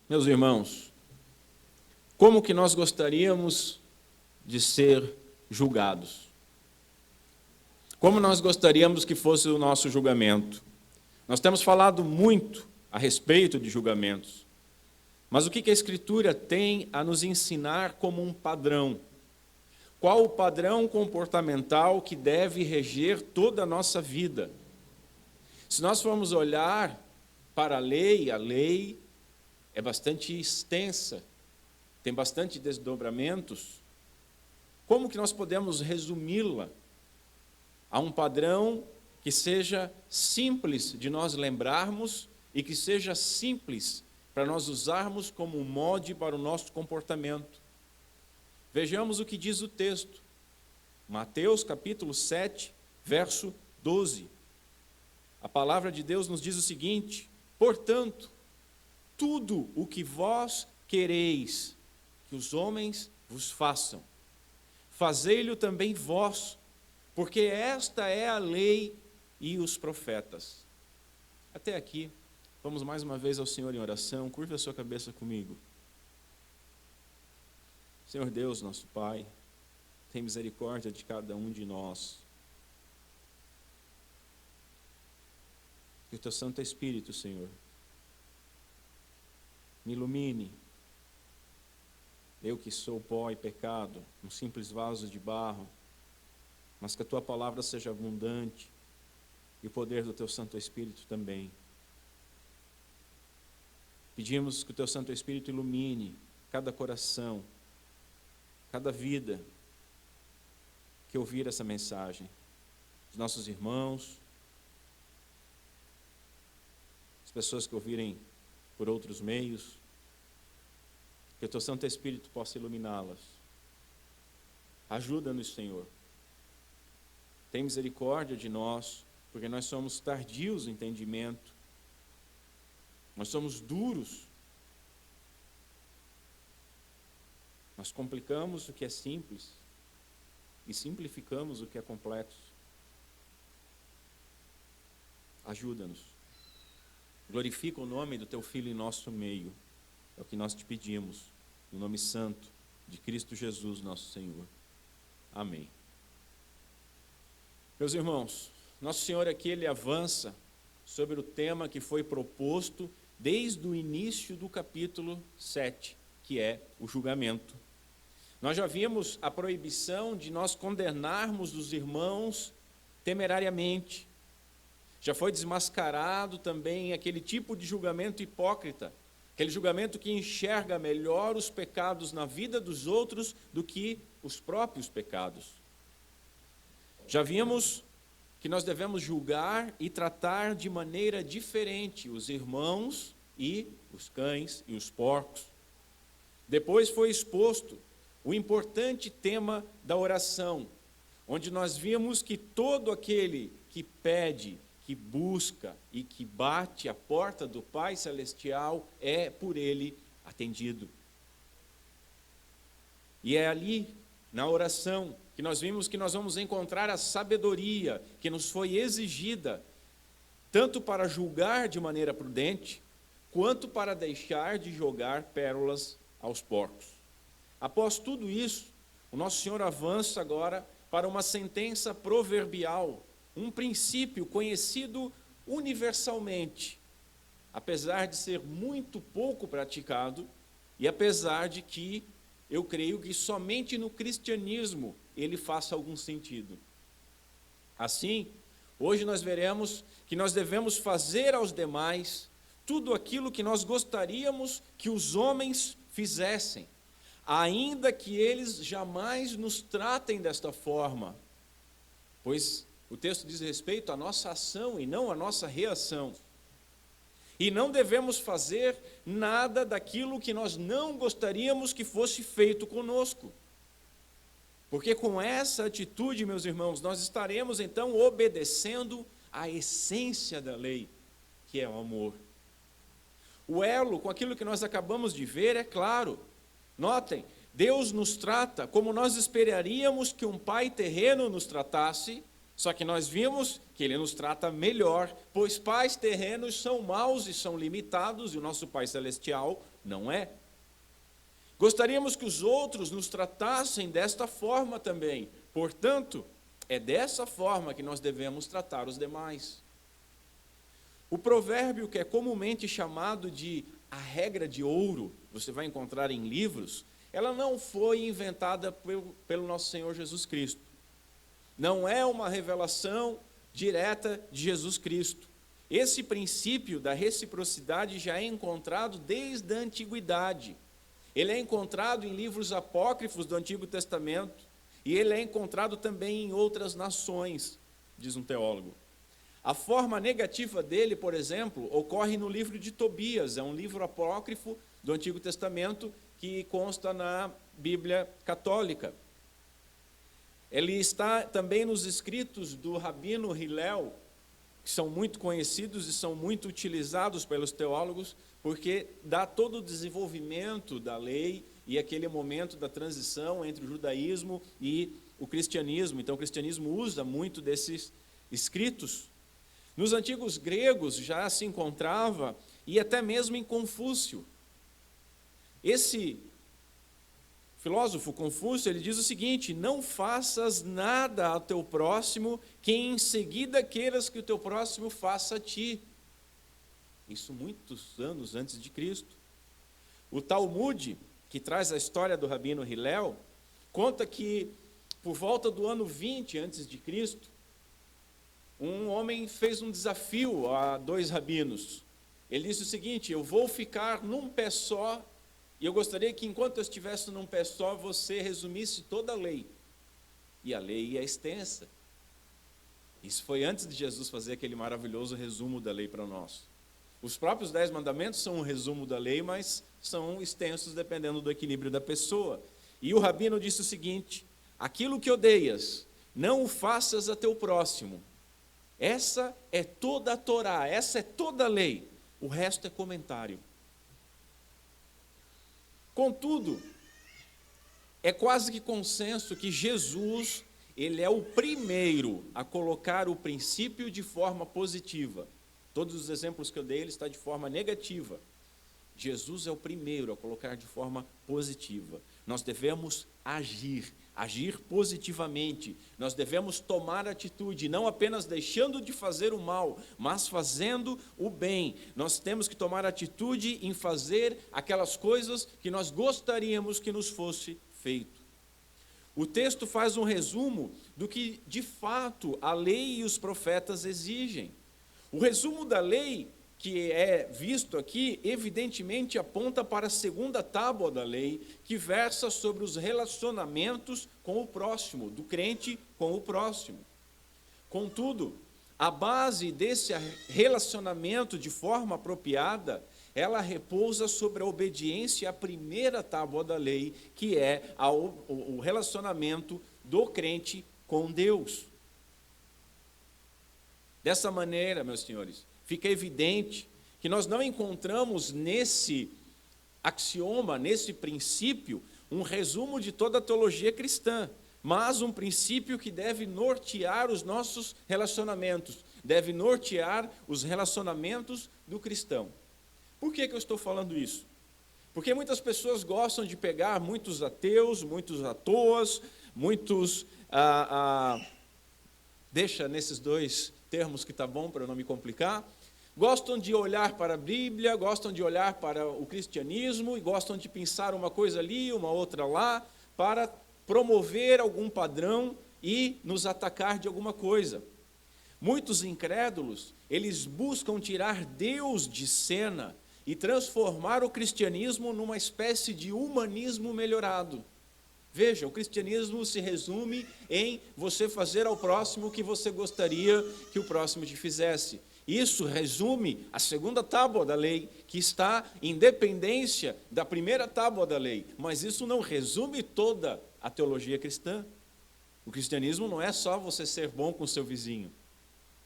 Meus irmãos, como que nós gostaríamos de ser julgados? Como nós gostaríamos que fosse o nosso julgamento? Nós temos falado muito a respeito de julgamentos, mas o que a Escritura tem a nos ensinar como um padrão? Qual o padrão comportamental que deve reger toda a nossa vida? Se nós formos olhar para a lei é bastante extensa, tem bastante desdobramentos. Como que nós podemos resumi-la a um padrão que seja simples de nós lembrarmos e que seja simples para nós usarmos como molde para o nosso comportamento? Vejamos o que diz o texto. Mateus capítulo 7, verso 12. A palavra de Deus nos diz o seguinte: portanto, tudo o que vós quereis que os homens vos façam, fazei-lo também vós, porque esta é a lei e os profetas. Até aqui, vamos mais uma vez ao Senhor em oração. Curva a sua cabeça comigo. Senhor Deus, nosso Pai, tem misericórdia de cada um de nós. Que o Teu Santo Espírito, Senhor, me ilumine. Eu que sou pó e pecado, um simples vaso de barro, mas que a Tua palavra seja abundante e o poder do Teu Santo Espírito também. Pedimos que o Teu Santo Espírito ilumine cada coração, cada vida que ouvir essa mensagem, os nossos irmãos, as pessoas que ouvirem por outros meios, que o Teu Santo Espírito possa iluminá-las. Ajuda-nos, Senhor. Tem misericórdia de nós, porque nós somos tardios no entendimento, nós somos duros, nós complicamos o que é simples e simplificamos o que é complexo. Ajuda-nos. Glorifica o nome do Teu Filho em nosso meio. É o que nós te pedimos, no nome santo de Cristo Jesus, nosso Senhor. Amém. Meus irmãos, nosso Senhor aqui, Ele avança sobre o tema que foi proposto desde o início do capítulo 7, que é o julgamento. Nós já vimos a proibição de nós condenarmos os irmãos temerariamente. Já foi desmascarado também aquele tipo de julgamento hipócrita, aquele julgamento que enxerga melhor os pecados na vida dos outros do que os próprios pecados. Já vimos que nós devemos julgar e tratar de maneira diferente os irmãos e os cães e os porcos. Depois foi exposto o importante tema da oração, onde nós vimos que todo aquele que pede, que busca e que bate a porta do Pai Celestial é por Ele atendido. E é ali, na oração, que nós vimos que nós vamos encontrar a sabedoria que nos foi exigida, tanto para julgar de maneira prudente, quanto para deixar de jogar pérolas aos porcos. Após tudo isso, o nosso Senhor avança agora para uma sentença proverbial, um princípio conhecido universalmente, apesar de ser muito pouco praticado, e apesar de que eu creio que somente no cristianismo ele faça algum sentido. Assim, hoje nós veremos que nós devemos fazer aos demais tudo aquilo que nós gostaríamos que os homens fizessem, ainda que eles jamais nos tratem desta forma, pois o texto diz respeito à nossa ação e não à nossa reação. E não devemos fazer nada daquilo que nós não gostaríamos que fosse feito conosco. Porque com essa atitude, meus irmãos, nós estaremos então obedecendo à essência da lei, que é o amor. O elo com aquilo que nós acabamos de ver é claro. Notem, Deus nos trata como nós esperaríamos que um pai terreno nos tratasse, só que nós vimos que Ele nos trata melhor, pois pais terrenos são maus e são limitados, e o nosso Pai Celestial Não é. Gostaríamos que os outros nos tratassem desta forma também. Portanto, é dessa forma que nós devemos tratar os demais. O provérbio que é comumente chamado de a regra de ouro, você vai encontrar em livros, ela não foi inventada pelo nosso Senhor Jesus Cristo. Não é uma revelação direta de Jesus Cristo. Esse princípio da reciprocidade já é encontrado desde a antiguidade. Ele é encontrado em livros apócrifos do Antigo Testamento e ele é encontrado também em outras nações, diz um teólogo. A forma negativa dele, por exemplo, ocorre no livro de Tobias, é um livro apócrifo do Antigo Testamento que consta na Bíblia católica. Ele está também nos escritos do Rabino Hillel, que são muito conhecidos e são muito utilizados pelos teólogos, porque dá todo o desenvolvimento da lei e aquele momento da transição entre o judaísmo e o cristianismo. Então, o cristianismo usa muito desses escritos. Nos antigos gregos já se encontrava, e até mesmo em Confúcio. Esse filósofo Confúcio, ele diz o seguinte: não faças nada ao teu próximo, que em seguida queiras que o teu próximo faça a ti. Isso muitos anos antes de Cristo. O Talmud, que traz a história do Rabino Hillel, conta que por volta do ano 20 antes de Cristo, um homem fez um desafio a dois rabinos. Ele disse o seguinte: eu vou ficar num pé só, e eu gostaria que enquanto eu estivesse num pé só, você resumisse toda a lei. E a lei é extensa. Isso foi antes de Jesus fazer aquele maravilhoso resumo da lei para nós. Os próprios 10 mandamentos são um resumo da lei, mas são extensos dependendo do equilíbrio da pessoa. E o rabino disse o seguinte: aquilo que odeias, não o faças a teu próximo. Essa é toda a Torá, essa é toda a lei. O resto é comentário. Contudo, é quase que consenso que Jesus, ele é o primeiro a colocar o princípio de forma positiva. Todos os exemplos que eu dei, ele está de forma negativa. Jesus é o primeiro a colocar de forma positiva. Nós devemos agir positivamente. Nós devemos tomar atitude, não apenas deixando de fazer o mal, mas fazendo o bem. Nós temos que tomar atitude em fazer aquelas coisas que nós gostaríamos que nos fosse feito. O texto faz um resumo do que, de fato, a lei e os profetas exigem. O resumo da lei que é visto aqui, evidentemente aponta para a segunda tábua da lei, que versa sobre os relacionamentos com o próximo, do crente com o próximo. Contudo, a base desse relacionamento de forma apropriada, ela repousa sobre a obediência à primeira tábua da lei, que é o relacionamento do crente com Deus. Dessa maneira, meus senhores, fica evidente que nós não encontramos nesse axioma, nesse princípio, um resumo de toda a teologia cristã, mas um princípio que deve nortear os nossos relacionamentos, deve nortear os relacionamentos do cristão. Por que eu estou falando isso? Porque muitas pessoas gostam de pegar muitos ateus, muitos atôs, muitos... deixa nesses dois termos que está bom para eu não me complicar. Gostam de olhar para a Bíblia, gostam de olhar para o cristianismo e gostam de pensar uma coisa ali, uma outra lá, para promover algum padrão e nos atacar de alguma coisa. Muitos incrédulos, eles buscam tirar Deus de cena e transformar o cristianismo numa espécie de humanismo melhorado. Veja, o cristianismo se resume em você fazer ao próximo o que você gostaria que o próximo te fizesse. Isso resume a segunda tábua da lei, que está em dependência da primeira tábua da lei. Mas isso não resume toda a teologia cristã. O cristianismo não é só você ser bom com o seu vizinho.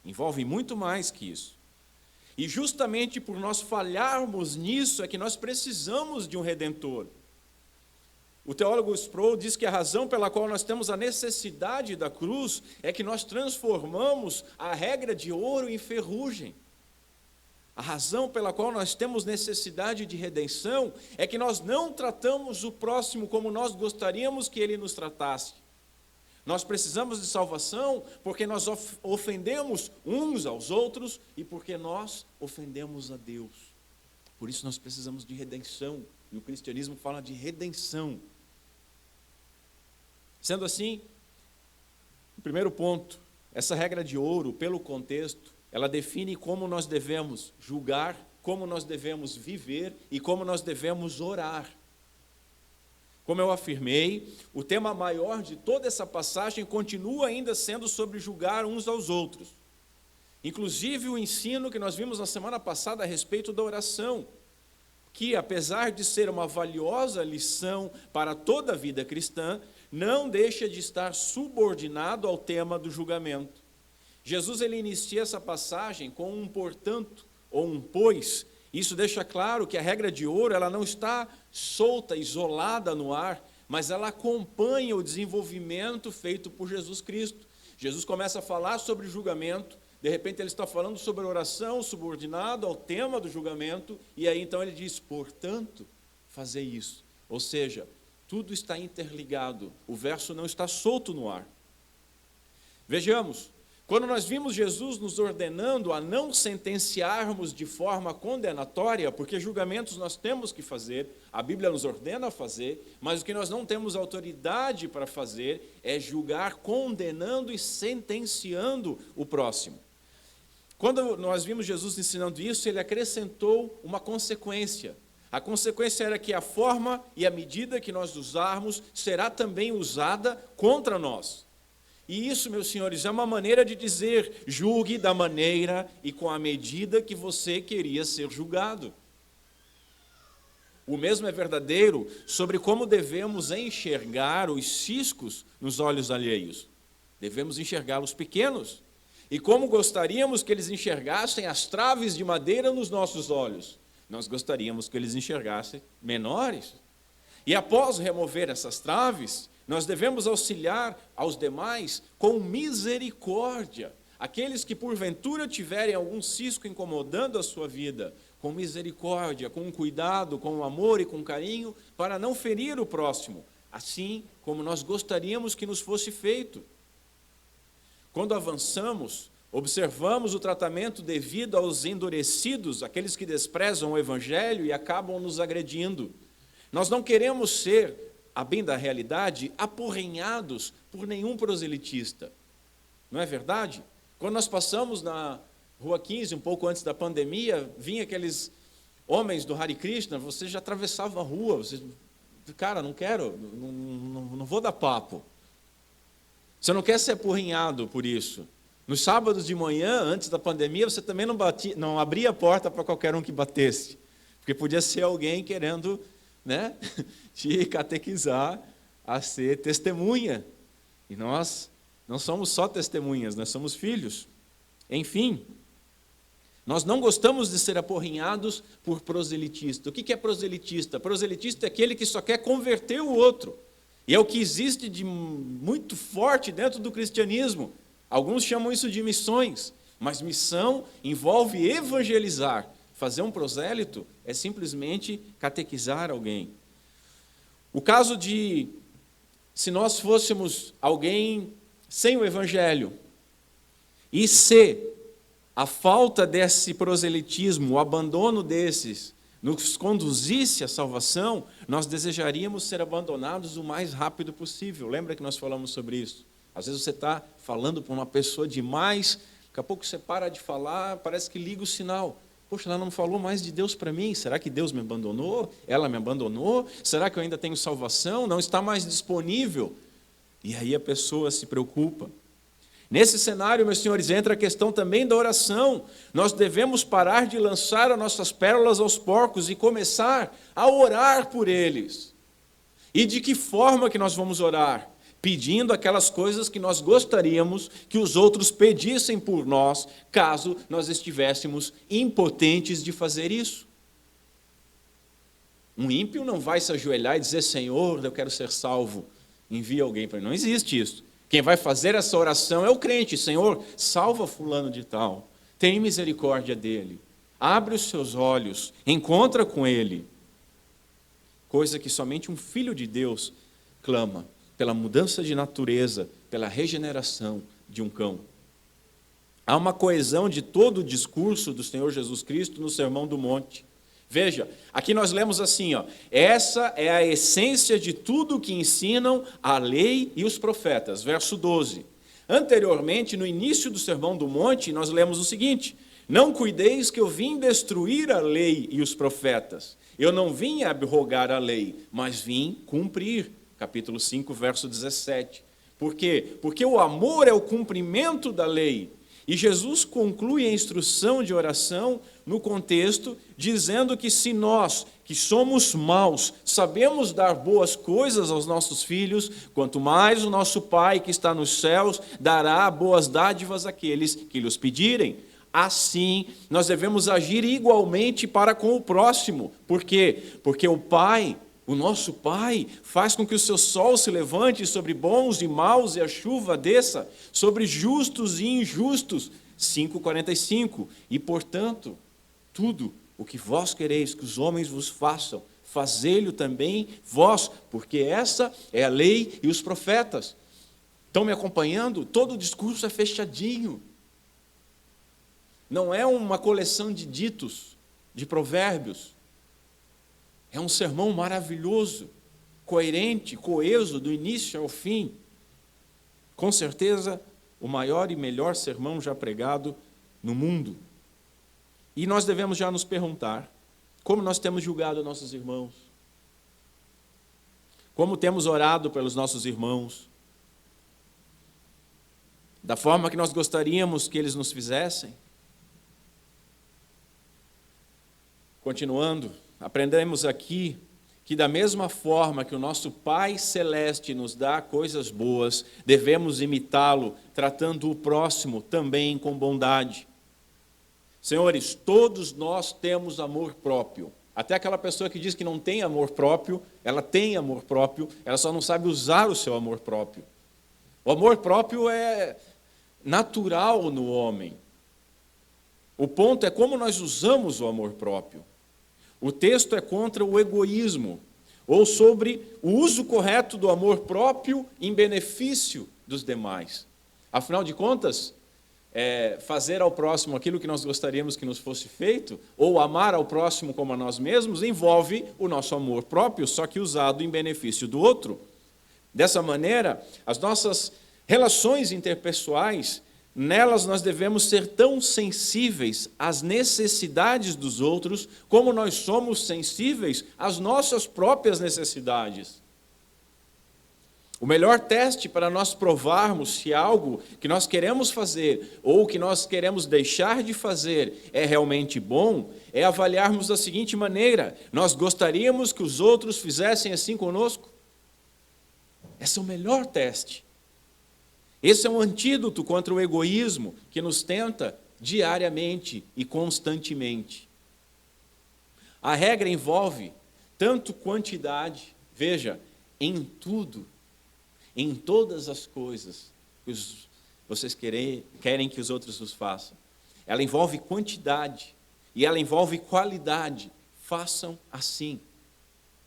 Envolve muito mais que isso. E justamente por nós falharmos nisso é que nós precisamos de um Redentor. O teólogo Sproul diz que a razão pela qual nós temos a necessidade da cruz é que nós transformamos a regra de ouro em ferrugem. A razão pela qual nós temos necessidade de redenção é que nós não tratamos o próximo como nós gostaríamos que ele nos tratasse. Nós precisamos de salvação porque nós ofendemos uns aos outros e porque nós ofendemos a Deus. Por isso nós precisamos de redenção. E o cristianismo fala de redenção. Sendo assim, o primeiro ponto, essa regra de ouro, pelo contexto, ela define como nós devemos julgar, como nós devemos viver e como nós devemos orar. Como eu afirmei, o tema maior de toda essa passagem continua ainda sendo sobre julgar uns aos outros. Inclusive o ensino que nós vimos na semana passada a respeito da oração, que apesar de ser uma valiosa lição para toda a vida cristã, não deixa de estar subordinado ao tema do julgamento. Jesus ele inicia essa passagem com um portanto ou um pois. Isso deixa claro que a regra de ouro ela não está solta, isolada no ar, mas ela acompanha o desenvolvimento feito por Jesus Cristo. Jesus começa a falar sobre julgamento, de repente ele está falando sobre oração, subordinado ao tema do julgamento, e aí então ele diz, portanto, fazer isso. Ou seja, tudo está interligado, o verso não está solto no ar. Vejamos, quando nós vimos Jesus nos ordenando a não sentenciarmos de forma condenatória, porque julgamentos nós temos que fazer, a Bíblia nos ordena a fazer, mas o que nós não temos autoridade para fazer é julgar condenando e sentenciando o próximo. Quando nós vimos Jesus ensinando isso, ele acrescentou uma consequência. A consequência era que a forma e a medida que nós usarmos será também usada contra nós. E isso, meus senhores, é uma maneira de dizer, julgue da maneira e com a medida que você queria ser julgado. O mesmo é verdadeiro sobre como devemos enxergar os ciscos nos olhos alheios. Devemos enxergá-los pequenos. E como gostaríamos que eles enxergassem as traves de madeira nos nossos olhos. Nós gostaríamos que eles enxergassem menores. E após remover essas traves, nós devemos auxiliar aos demais com misericórdia. Aqueles que porventura tiverem algum cisco incomodando a sua vida, com misericórdia, com cuidado, com amor e com carinho, para não ferir o próximo, assim como nós gostaríamos que nos fosse feito. Quando avançamos, observamos o tratamento devido aos endurecidos, aqueles que desprezam o Evangelho e acabam nos agredindo. Nós não queremos ser, a bem da realidade, apurrinhados por nenhum proselitista. Não é verdade? Quando nós passamos na Rua 15, um pouco antes da pandemia, vinha aqueles homens do Hare Krishna, você já atravessava a rua, você, cara, não quero, não vou dar papo. Você não quer ser apurrinhado por isso. Nos sábados de manhã, antes da pandemia, você também não abria a porta para qualquer um que batesse, porque podia ser alguém querendo, né, te catequizar a ser testemunha. E nós não somos só testemunhas, nós somos filhos. Enfim, nós não gostamos de ser apurrinhados por proselitista. O que é proselitista? Proselitista é aquele que só quer converter o outro. E é o que existe de muito forte dentro do cristianismo. Alguns chamam isso de missões, mas missão envolve evangelizar. Fazer um prosélito é simplesmente catequizar alguém. O caso de, se nós fôssemos alguém sem o evangelho, e se a falta desse proselitismo, o abandono desses, nos conduzisse à salvação, nós desejaríamos ser abandonados o mais rápido possível. Lembra que nós falamos sobre isso? Às vezes você está falando para uma pessoa demais, daqui a pouco você para de falar, parece que liga o sinal. Poxa, ela não falou mais de Deus para mim, será que Deus me abandonou? Ela me abandonou? Será que eu ainda tenho salvação? Não está mais disponível? E aí a pessoa se preocupa. Nesse cenário, meus senhores, entra a questão também da oração. Nós devemos parar de lançar as nossas pérolas aos porcos e começar a orar por eles. E de que forma que nós vamos orar? Pedindo aquelas coisas que nós gostaríamos que os outros pedissem por nós, caso nós estivéssemos impotentes de fazer isso. Um ímpio não vai se ajoelhar e dizer, Senhor, eu quero ser salvo, envia alguém para mim. Não existe isso. Quem vai fazer essa oração é o crente. Senhor, salva fulano de tal, tem misericórdia dele. abre os seus olhos, encontra com Ele. Coisa que somente um filho de Deus clama, pela mudança de natureza, pela regeneração de um cão. Há uma coesão de todo o discurso do Senhor Jesus Cristo no Sermão do Monte. Veja, aqui nós lemos assim, essa é a essência de tudo que ensinam a lei e os profetas. Verso 12. Anteriormente, no início do Sermão do Monte, nós lemos o seguinte: não cuideis que eu vim destruir a lei e os profetas. Eu não vim abrogar a lei, mas vim cumprir. Capítulo 5, verso 17. Por quê? Porque o amor é o cumprimento da lei. E Jesus conclui a instrução de oração no contexto, dizendo que se nós, que somos maus, sabemos dar boas coisas aos nossos filhos, quanto mais o nosso Pai que está nos céus dará boas dádivas àqueles que lhes pedirem. Assim, nós devemos agir igualmente para com o próximo. Por quê? Porque o Pai, o nosso Pai, faz com que o seu sol se levante sobre bons e maus e a chuva desça sobre justos e injustos. 5:45. E, portanto, tudo o que vós quereis que os homens vos façam, fazei-lo também vós, porque essa é a lei e os profetas. Estão me acompanhando? Todo o discurso é fechadinho. Não é uma coleção de ditos, de provérbios. É um sermão maravilhoso, coerente, coeso, do início ao fim. Com certeza, o maior e melhor sermão já pregado no mundo. E nós devemos já nos perguntar, como nós temos julgado nossos irmãos? Como temos orado pelos nossos irmãos? Da forma que nós gostaríamos que eles nos fizessem? Continuando, aprendemos aqui que da mesma forma que o nosso Pai Celeste nos dá coisas boas, devemos imitá-lo, tratando o próximo também com bondade. Senhores, todos nós temos amor próprio. Até aquela pessoa que diz que não tem amor próprio, ela tem amor próprio, ela só não sabe usar o seu amor próprio. O amor próprio é natural no homem. O ponto é como nós usamos o amor próprio. O texto é contra o egoísmo, ou sobre o uso correto do amor próprio em benefício dos demais. Afinal de contas, fazer ao próximo aquilo que nós gostaríamos que nos fosse feito, ou amar ao próximo como a nós mesmos, envolve o nosso amor próprio, só que usado em benefício do outro. Dessa maneira, as nossas relações interpessoais, nelas nós devemos ser tão sensíveis às necessidades dos outros, como nós somos sensíveis às nossas próprias necessidades. O melhor teste para nós provarmos se algo que nós queremos fazer ou que nós queremos deixar de fazer é realmente bom, é avaliarmos da seguinte maneira: nós gostaríamos que os outros fizessem assim conosco? Esse é o melhor teste. Esse é um antídoto contra o egoísmo que nos tenta diariamente e constantemente. A regra envolve tanto quantidade, veja, em tudo, em todas as coisas que vocês querem que os outros nos façam. Ela envolve quantidade e ela envolve qualidade. Façam assim.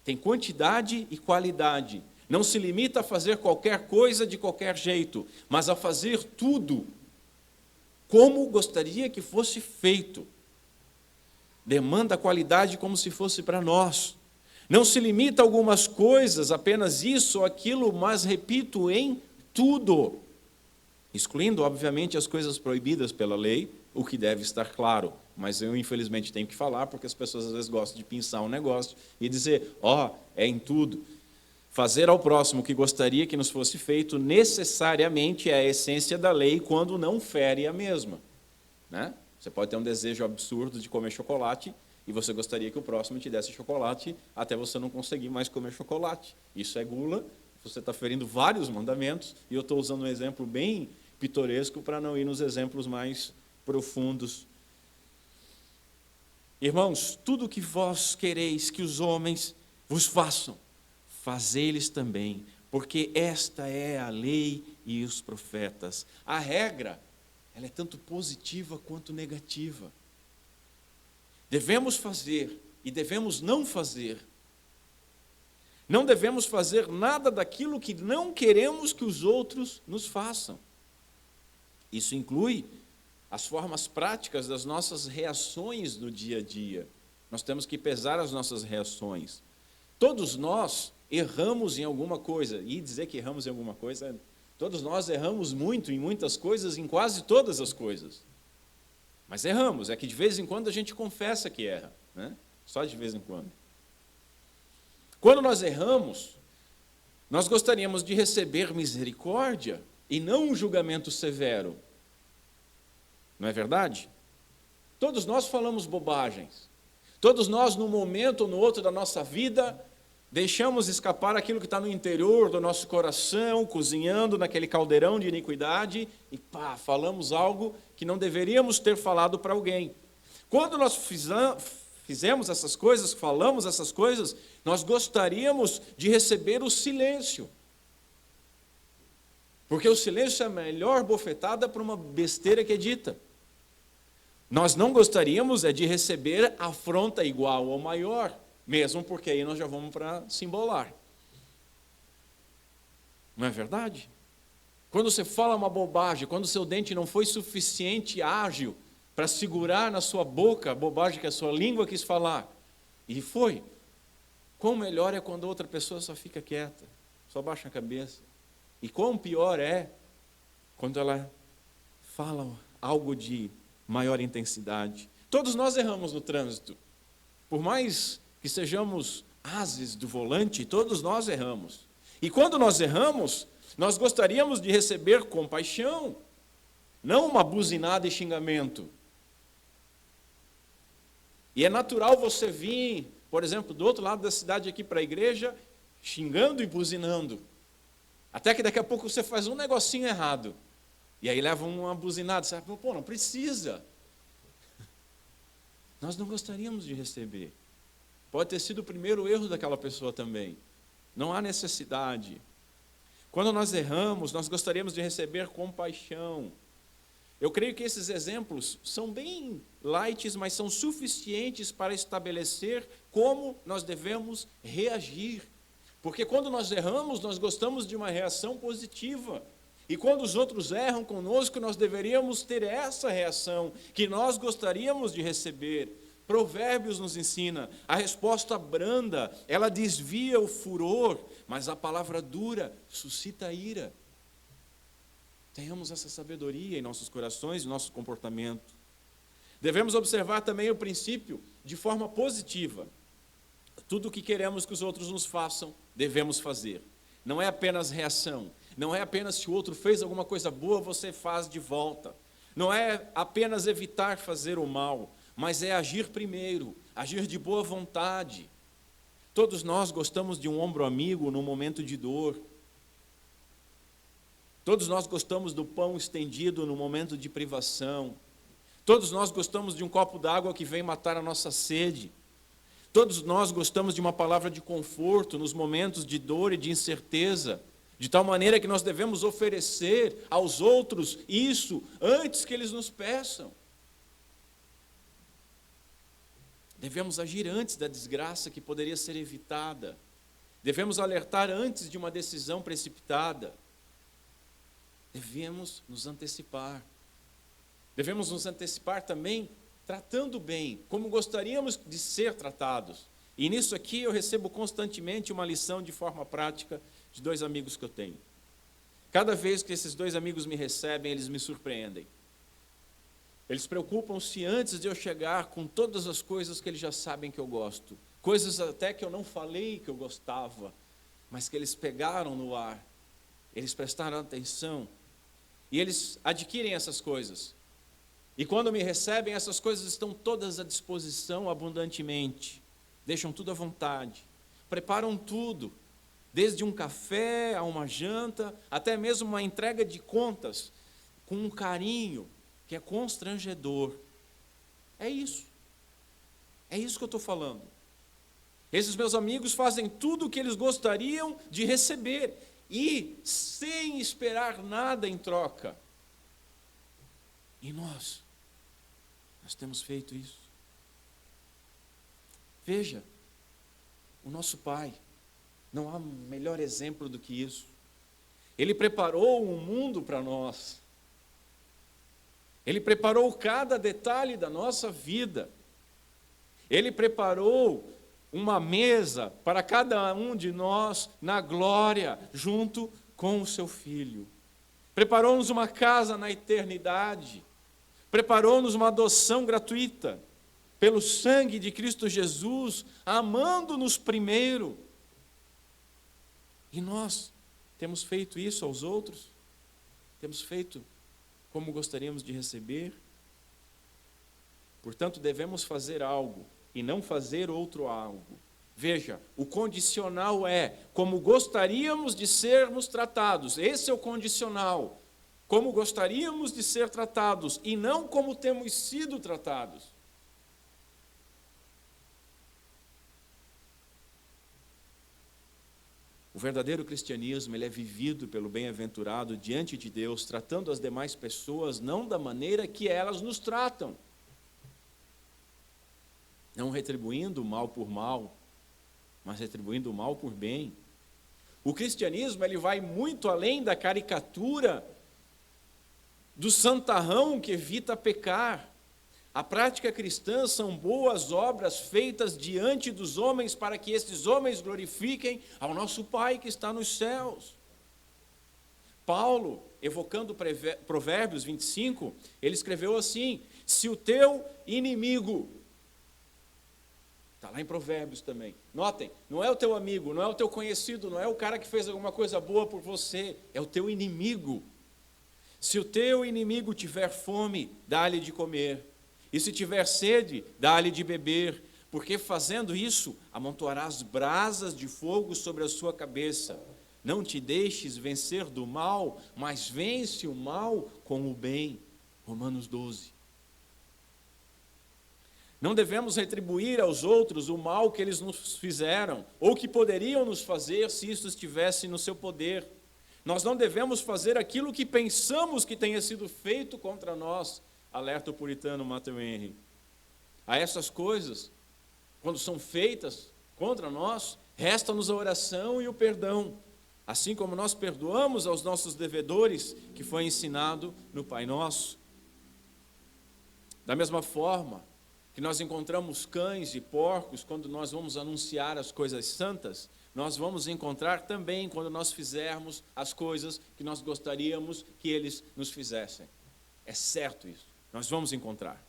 Tem quantidade e qualidade. Não se limita a fazer qualquer coisa de qualquer jeito, mas a fazer tudo como gostaria que fosse feito. Demanda qualidade como se fosse para nós. Não se limita a algumas coisas, apenas isso ou aquilo, mas, repito, em tudo. Excluindo, obviamente, as coisas proibidas pela lei, o que deve estar claro. Mas eu, infelizmente, tenho que falar, porque as pessoas às vezes gostam de pensar um negócio e dizer, é em tudo. Fazer ao próximo o que gostaria que nos fosse feito necessariamente é a essência da lei quando não fere a mesma. Né? Você pode ter um desejo absurdo de comer chocolate e você gostaria que o próximo te desse chocolate até você não conseguir mais comer chocolate. Isso é gula, você está ferindo vários mandamentos e eu estou usando um exemplo bem pitoresco para não ir nos exemplos mais profundos. Irmãos, tudo que vós quereis que os homens vos façam, fazei-lhes também, porque esta é a lei e os profetas. A regra, ela é tanto positiva quanto negativa. Devemos fazer e devemos não fazer. Não devemos fazer nada daquilo que não queremos que os outros nos façam. Isso inclui as formas práticas das nossas reações no dia a dia. Nós temos que pesar as nossas reações. Todos nós erramos em alguma coisa. E dizer que erramos em alguma coisa, todos nós erramos muito em muitas coisas, em quase todas as coisas. Mas erramos, é que de vez em quando a gente confessa que erra, né? Só de vez em quando. Quando nós erramos, nós gostaríamos de receber misericórdia e não um julgamento severo. Não é verdade? Todos nós falamos bobagens. Todos nós, num momento ou no outro da nossa vida, deixamos escapar aquilo que está no interior do nosso coração, cozinhando naquele caldeirão de iniquidade, e falamos algo que não deveríamos ter falado para alguém. Quando nós fizemos essas coisas, falamos essas coisas, nós gostaríamos de receber o silêncio. Porque o silêncio é a melhor bofetada para uma besteira que é dita. Nós não gostaríamos de receber afronta igual ou maior, mesmo porque aí nós já vamos para se embolar. Não é verdade? Quando você fala uma bobagem, quando o seu dente não foi suficiente ágil para segurar na sua boca a bobagem que a sua língua quis falar, e foi, quão melhor é quando outra pessoa só fica quieta, só baixa a cabeça. E quão pior é quando ela fala algo de maior intensidade. Todos nós erramos no trânsito. Por mais que sejamos ases do volante, todos nós erramos. E quando nós erramos, nós gostaríamos de receber compaixão, não uma buzinada e xingamento. E é natural você vir, por exemplo, do outro lado da cidade aqui para a igreja, xingando e buzinando. Até que daqui a pouco você faz um negocinho errado. E aí leva uma buzinada. Você fala, não precisa. Nós não gostaríamos de receber. Pode ter sido o primeiro erro daquela pessoa também. Não há necessidade. Quando nós erramos, nós gostaríamos de receber compaixão. Eu creio que esses exemplos são bem light, mas são suficientes para estabelecer como nós devemos reagir. Porque quando nós erramos, nós gostamos de uma reação positiva. E quando os outros erram conosco, nós deveríamos ter essa reação que nós gostaríamos de receber. Provérbios nos ensina, a resposta branda, ela desvia o furor, mas a palavra dura suscita a ira. Tenhamos essa sabedoria em nossos corações e nosso comportamento. Devemos observar também o princípio de forma positiva. Tudo o que queremos que os outros nos façam, devemos fazer. Não é apenas reação. Não é apenas se o outro fez alguma coisa boa, você faz de volta. Não é apenas evitar fazer o mal, mas é agir primeiro, agir de boa vontade. Todos nós gostamos de um ombro amigo no momento de dor. Todos nós gostamos do pão estendido no momento de privação. Todos nós gostamos de um copo d'água que vem matar a nossa sede. Todos nós gostamos de uma palavra de conforto nos momentos de dor e de incerteza, de tal maneira que nós devemos oferecer aos outros isso antes que eles nos peçam. Devemos agir antes da desgraça que poderia ser evitada. Devemos alertar antes de uma decisão precipitada. Devemos nos antecipar. Devemos nos antecipar também tratando bem, como gostaríamos de ser tratados. E nisso aqui eu recebo constantemente uma lição de forma prática de 2 amigos que eu tenho. Cada vez que esses 2 amigos me recebem, eles me surpreendem. Eles preocupam-se antes de eu chegar com todas as coisas que eles já sabem que eu gosto. Coisas até que eu não falei que eu gostava, mas que eles pegaram no ar. Eles prestaram atenção. E eles adquirem essas coisas. E quando me recebem, essas coisas estão todas à disposição abundantemente. Deixam tudo à vontade. Preparam tudo. Desde um café a uma janta, até mesmo uma entrega de contas, com um carinho que é constrangedor. É isso. É isso que eu estou falando. Esses meus amigos fazem tudo o que eles gostariam de receber, e sem esperar nada em troca. E nós temos feito isso. Veja, o nosso Pai, não há melhor exemplo do que isso. Ele preparou um mundo para nós. Ele preparou cada detalhe da nossa vida. Ele preparou uma mesa para cada um de nós na glória, junto com o seu Filho. Preparou-nos uma casa na eternidade. Preparou-nos uma adoção gratuita pelo sangue de Cristo Jesus, amando-nos primeiro. E nós temos feito isso aos outros? Temos feito como gostaríamos de receber? Portanto, devemos fazer algo e não fazer outro algo. Veja, o condicional é como gostaríamos de sermos tratados. Esse é o condicional. Como gostaríamos de ser tratados e não como temos sido tratados. O verdadeiro cristianismo, ele é vivido pelo bem-aventurado diante de Deus, tratando as demais pessoas não da maneira que elas nos tratam. Não retribuindo o mal por mal, mas retribuindo o mal por bem. O cristianismo, ele vai muito além da caricatura do santarrão que evita pecar. A prática cristã são boas obras feitas diante dos homens para que esses homens glorifiquem ao nosso Pai que está nos céus. Paulo, evocando Provérbios 25, ele escreveu assim: se o teu inimigo, está lá em Provérbios também, notem, não é o teu amigo, não é o teu conhecido, não é o cara que fez alguma coisa boa por você, é o teu inimigo. Se o teu inimigo tiver fome, dá-lhe de comer. E se tiver sede, dá-lhe de beber, porque fazendo isso, amontoarás brasas de fogo sobre a sua cabeça. Não te deixes vencer do mal, mas vence o mal com o bem. Romanos 12. Não devemos retribuir aos outros o mal que eles nos fizeram, ou que poderiam nos fazer se isso estivesse no seu poder. Nós não devemos fazer aquilo que pensamos que tenha sido feito contra nós. Alerta o puritano Matthew Henry. A essas coisas, quando são feitas contra nós, resta-nos a oração e o perdão, assim como nós perdoamos aos nossos devedores, que foi ensinado no Pai Nosso. Da mesma forma que nós encontramos cães e porcos quando nós vamos anunciar as coisas santas, nós vamos encontrar também quando nós fizermos as coisas que nós gostaríamos que eles nos fizessem. É certo isso. Nós vamos encontrar.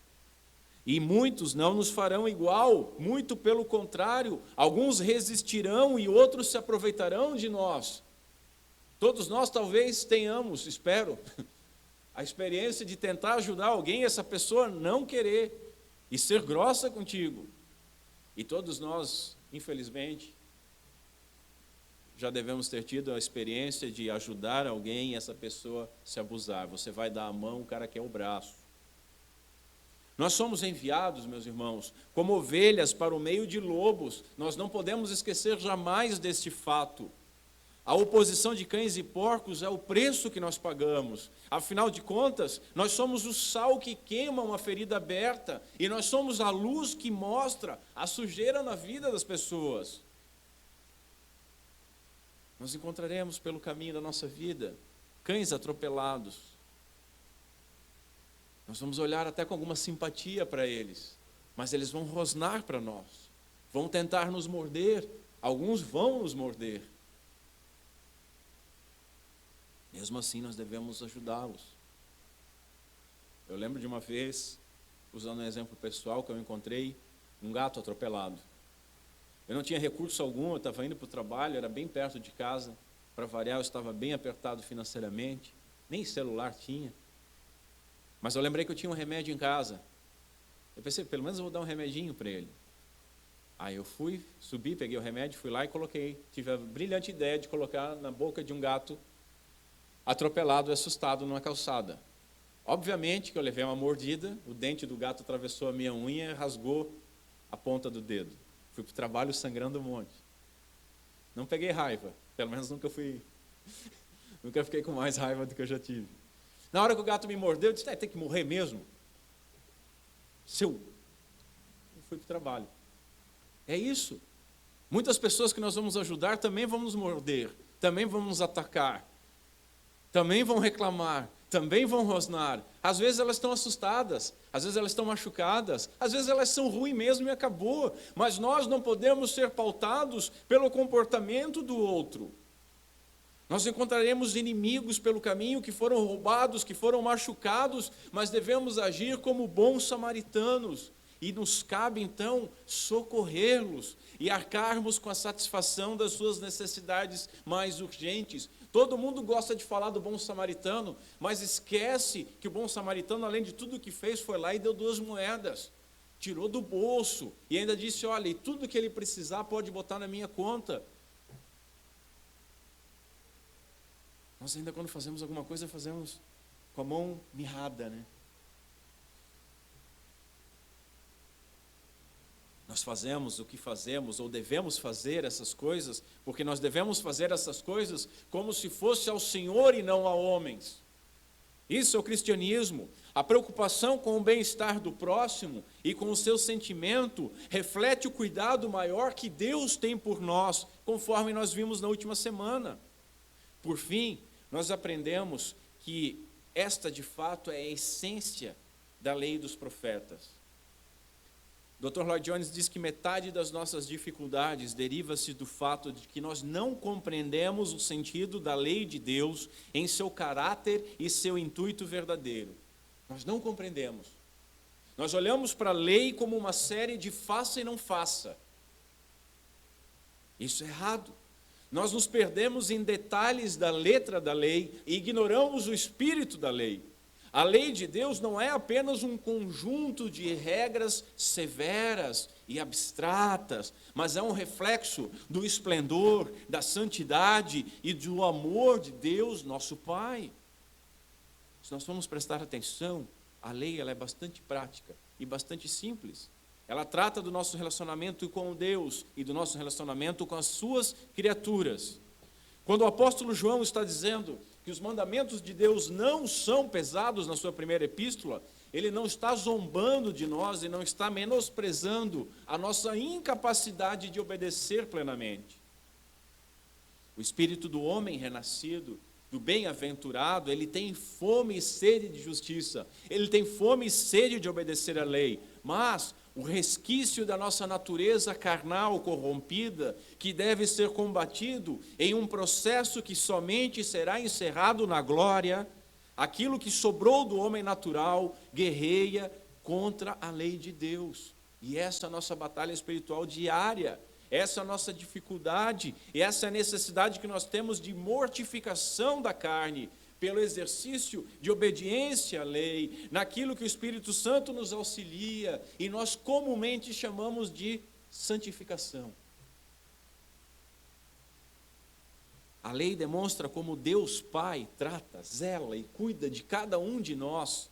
E muitos não nos farão igual, muito pelo contrário, alguns resistirão e outros se aproveitarão de nós. Todos nós talvez tenhamos, espero, a experiência de tentar ajudar alguém e essa pessoa não querer e ser grossa contigo. E todos nós, infelizmente, já devemos ter tido a experiência de ajudar alguém e essa pessoa se abusar. Você vai dar a mão, o cara quer o braço. Nós somos enviados, meus irmãos, como ovelhas para o meio de lobos. Nós não podemos esquecer jamais deste fato. A oposição de cães e porcos é o preço que nós pagamos. Afinal de contas, nós somos o sal que queima uma ferida aberta e nós somos a luz que mostra a sujeira na vida das pessoas. Nós encontraremos pelo caminho da nossa vida cães atropelados. Nós vamos olhar até com alguma simpatia para eles, mas eles vão rosnar para nós, vão tentar nos morder, alguns vão nos morder. Mesmo assim, nós devemos ajudá-los. Eu lembro de uma vez, usando um exemplo pessoal, que eu encontrei um gato atropelado. Eu não tinha recurso algum, eu estava indo para o trabalho, era bem perto de casa. Para variar, eu estava bem apertado financeiramente, nem celular tinha. Mas eu lembrei que eu tinha um remédio em casa. Eu pensei, pelo menos eu vou dar um remedinho para ele. Aí eu fui, subi, peguei o remédio, fui lá e coloquei. Tive a brilhante ideia de colocar na boca de um gato atropelado e assustado numa calçada. Obviamente que eu levei uma mordida, o dente do gato atravessou a minha unha e rasgou a ponta do dedo. Fui para o trabalho sangrando um monte. Não peguei raiva, pelo menos nunca fiquei com mais raiva do que eu já tive. Na hora que o gato me mordeu, eu disse, tem que morrer mesmo? Eu fui para o trabalho. É isso. Muitas pessoas que nós vamos ajudar também vão nos morder, também vão nos atacar, também vão reclamar, também vão rosnar. Às vezes elas estão assustadas, às vezes elas estão machucadas, às vezes elas são ruins mesmo e acabou. Mas nós não podemos ser pautados pelo comportamento do outro. Nós encontraremos inimigos pelo caminho que foram roubados, que foram machucados, mas devemos agir como bons samaritanos. E nos cabe então socorrê-los e arcarmos com a satisfação das suas necessidades mais urgentes. Todo mundo gosta de falar do bom samaritano, mas esquece que o bom samaritano, além de tudo o que fez, foi lá e deu 2 moedas. Tirou do bolso e ainda disse, olha, e tudo que ele precisar pode botar na minha conta. Nós ainda quando fazemos alguma coisa, fazemos com a mão mirrada, né? Nós fazemos o que fazemos, ou devemos fazer essas coisas, porque nós devemos fazer essas coisas como se fosse ao Senhor e não a homens. Isso é o cristianismo. A preocupação com o bem-estar do próximo e com o seu sentimento reflete o cuidado maior que Deus tem por nós, conforme nós vimos na última semana. Por fim, nós aprendemos que esta, de fato, é a essência da lei dos profetas. Dr. Lloyd Jones diz que metade das nossas dificuldades deriva-se do fato de que nós não compreendemos o sentido da lei de Deus em seu caráter e seu intuito verdadeiro. Nós não compreendemos. Nós olhamos para a lei como uma série de faça e não faça. Isso é errado. Nós nos perdemos em detalhes da letra da lei e ignoramos o espírito da lei. A lei de Deus não é apenas um conjunto de regras severas e abstratas, mas é um reflexo do esplendor, da santidade e do amor de Deus, nosso Pai. Se nós formos prestar atenção, a lei ela é bastante prática e bastante simples. Ela trata do nosso relacionamento com Deus e do nosso relacionamento com as suas criaturas. Quando o apóstolo João está dizendo que os mandamentos de Deus não são pesados na sua primeira epístola, ele não está zombando de nós e não está menosprezando a nossa incapacidade de obedecer plenamente. O espírito do homem renascido, do bem-aventurado, ele tem fome e sede de justiça, ele tem fome e sede de obedecer a lei, mas o resquício da nossa natureza carnal corrompida, que deve ser combatido em um processo que somente será encerrado na glória, aquilo que sobrou do homem natural guerreia contra a lei de Deus. E essa é a nossa batalha espiritual diária, essa é a nossa dificuldade, e essa é a necessidade que nós temos de mortificação da carne, pelo exercício de obediência à lei, naquilo que o Espírito Santo nos auxilia, e nós comumente chamamos de santificação. A lei demonstra como Deus Pai trata, zela e cuida de cada um de nós.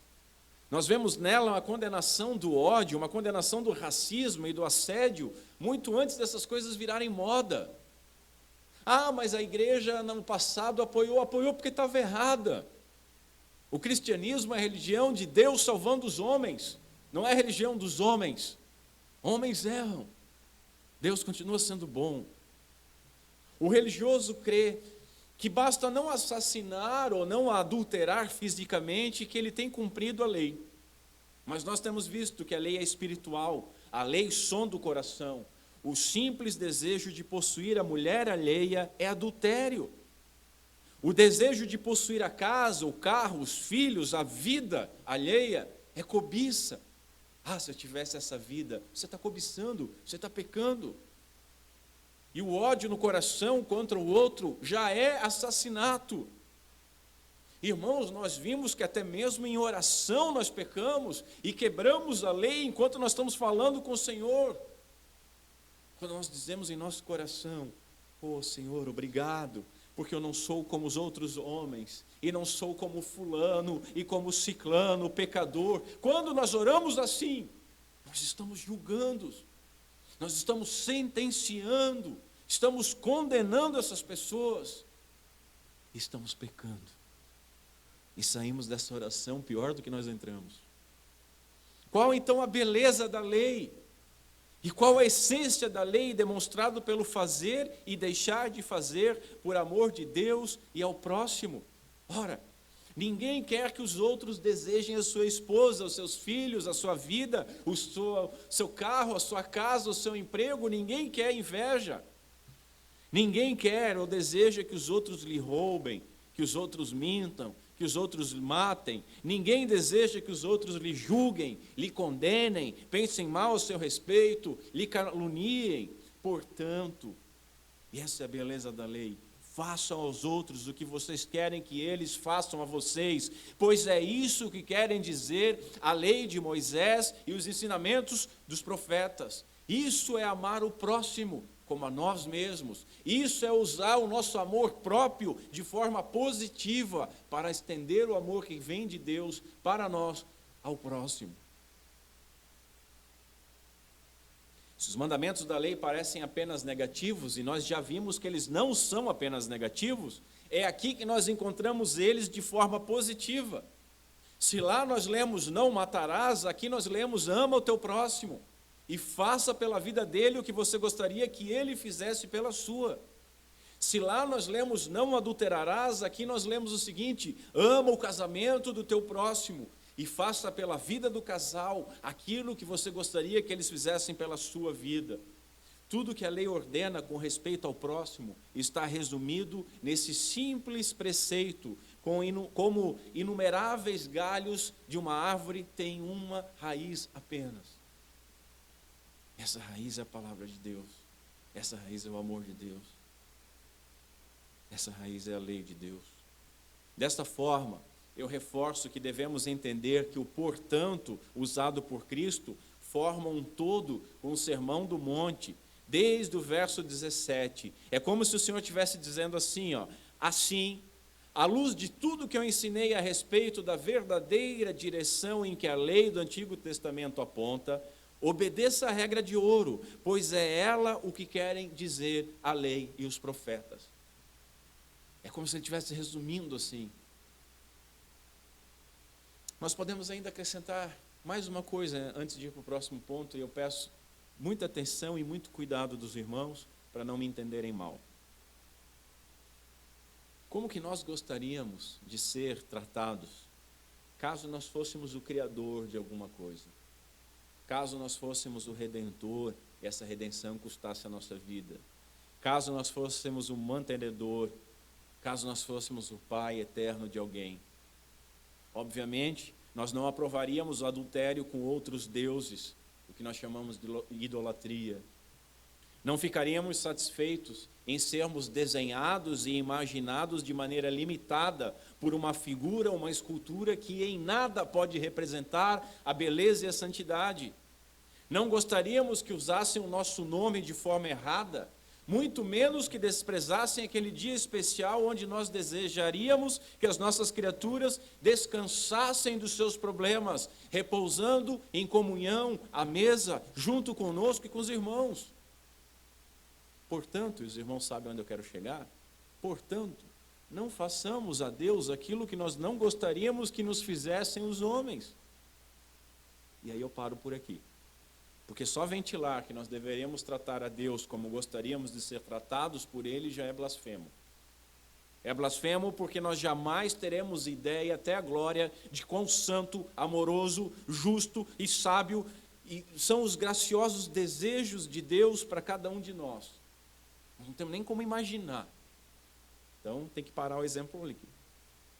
Nós vemos nela uma condenação do ódio, uma condenação do racismo e do assédio, muito antes dessas coisas virarem moda. Ah, mas a igreja no passado apoiou porque estava errada. O cristianismo é a religião de Deus salvando os homens, não é a religião dos homens. Homens erram, Deus continua sendo bom. O religioso crê que basta não assassinar ou não adulterar fisicamente que ele tem cumprido a lei. Mas nós temos visto que a lei é espiritual, a lei sonda o coração. O simples desejo de possuir a mulher alheia é adultério. O desejo de possuir a casa, o carro, os filhos, a vida alheia é cobiça. Ah, se eu tivesse essa vida, você está cobiçando, você está pecando. E o ódio no coração contra o outro já é assassinato. Irmãos, nós vimos que até mesmo em oração nós pecamos e quebramos a lei enquanto nós estamos falando com o Senhor. Quando nós dizemos em nosso coração, oh Senhor, obrigado, porque eu não sou como os outros homens, e não sou como fulano, e como ciclano, pecador. Quando nós oramos assim, nós estamos julgando, nós estamos sentenciando, estamos condenando essas pessoas, e estamos pecando. E saímos dessa oração pior do que nós entramos. Qual então a beleza da lei? E qual a essência da lei demonstrado pelo fazer e deixar de fazer por amor de Deus e ao próximo? Ora, ninguém quer que os outros desejem a sua esposa, os seus filhos, a sua vida, o seu carro, a sua casa, o seu emprego. Ninguém quer inveja. Ninguém quer ou deseja que os outros lhe roubem, que os outros mintam, que os outros matem. Ninguém deseja que os outros lhe julguem, lhe condenem, pensem mal a seu respeito, lhe caluniem. Portanto, e essa é a beleza da lei, façam aos outros o que vocês querem que eles façam a vocês, pois é isso que querem dizer a lei de Moisés e os ensinamentos dos profetas. Isso é amar o próximo como a nós mesmos. Isso é usar o nosso amor próprio de forma positiva para estender o amor que vem de Deus para nós ao próximo. Se os mandamentos da lei parecem apenas negativos, e nós já vimos que eles não são apenas negativos, é aqui que nós encontramos eles de forma positiva. Se lá nós lemos não matarás, aqui nós lemos ama o teu próximo. E faça pela vida dele o que você gostaria que ele fizesse pela sua. Se lá nós lemos não adulterarás, aqui nós lemos o seguinte: ama o casamento do teu próximo e faça pela vida do casal aquilo que você gostaria que eles fizessem pela sua vida. Tudo que a lei ordena com respeito ao próximo está resumido nesse simples preceito, como inumeráveis galhos de uma árvore têm uma raiz apenas. Essa raiz é a palavra de Deus. Essa raiz é o amor de Deus. Essa raiz é a lei de Deus. Desta forma, eu reforço que devemos entender que o portanto usado por Cristo forma um todo com o Sermão do Monte, desde o verso 17. É como se o Senhor estivesse dizendo assim, assim, à luz de tudo que eu ensinei a respeito da verdadeira direção em que a lei do Antigo Testamento aponta, obedeça a regra de ouro, pois é ela o que querem dizer a lei e os profetas. É como se ele estivesse resumindo assim. Nós podemos ainda acrescentar mais uma coisa antes de ir para o próximo ponto, e eu peço muita atenção e muito cuidado dos irmãos para não me entenderem mal. Como que nós gostaríamos de ser tratados caso nós fôssemos o criador de alguma coisa? Caso nós fôssemos o redentor e essa redenção custasse a nossa vida? Caso nós fôssemos o mantenedor? Caso nós fôssemos o pai eterno de alguém? Obviamente, nós não aprovaríamos o adultério com outros deuses, o que nós chamamos de idolatria. Não ficaríamos satisfeitos em sermos desenhados e imaginados de maneira limitada por uma figura, uma escultura que em nada pode representar a beleza e a santidade. Não gostaríamos que usassem o nosso nome de forma errada, muito menos que desprezassem aquele dia especial onde nós desejaríamos que as nossas criaturas descansassem dos seus problemas, repousando em comunhão à mesa, junto conosco e com os irmãos. Portanto, os irmãos sabem onde eu quero chegar? Portanto, não façamos a Deus aquilo que nós não gostaríamos que nos fizessem os homens. E aí eu paro por aqui. Porque só ventilar que nós deveríamos tratar a Deus como gostaríamos de ser tratados por Ele já é blasfemo. É blasfemo porque nós jamais teremos ideia até a glória de quão santo, amoroso, justo e sábio e são os graciosos desejos de Deus para cada um de nós. Nós não temos nem como imaginar. Então tem que parar o exemplo ali.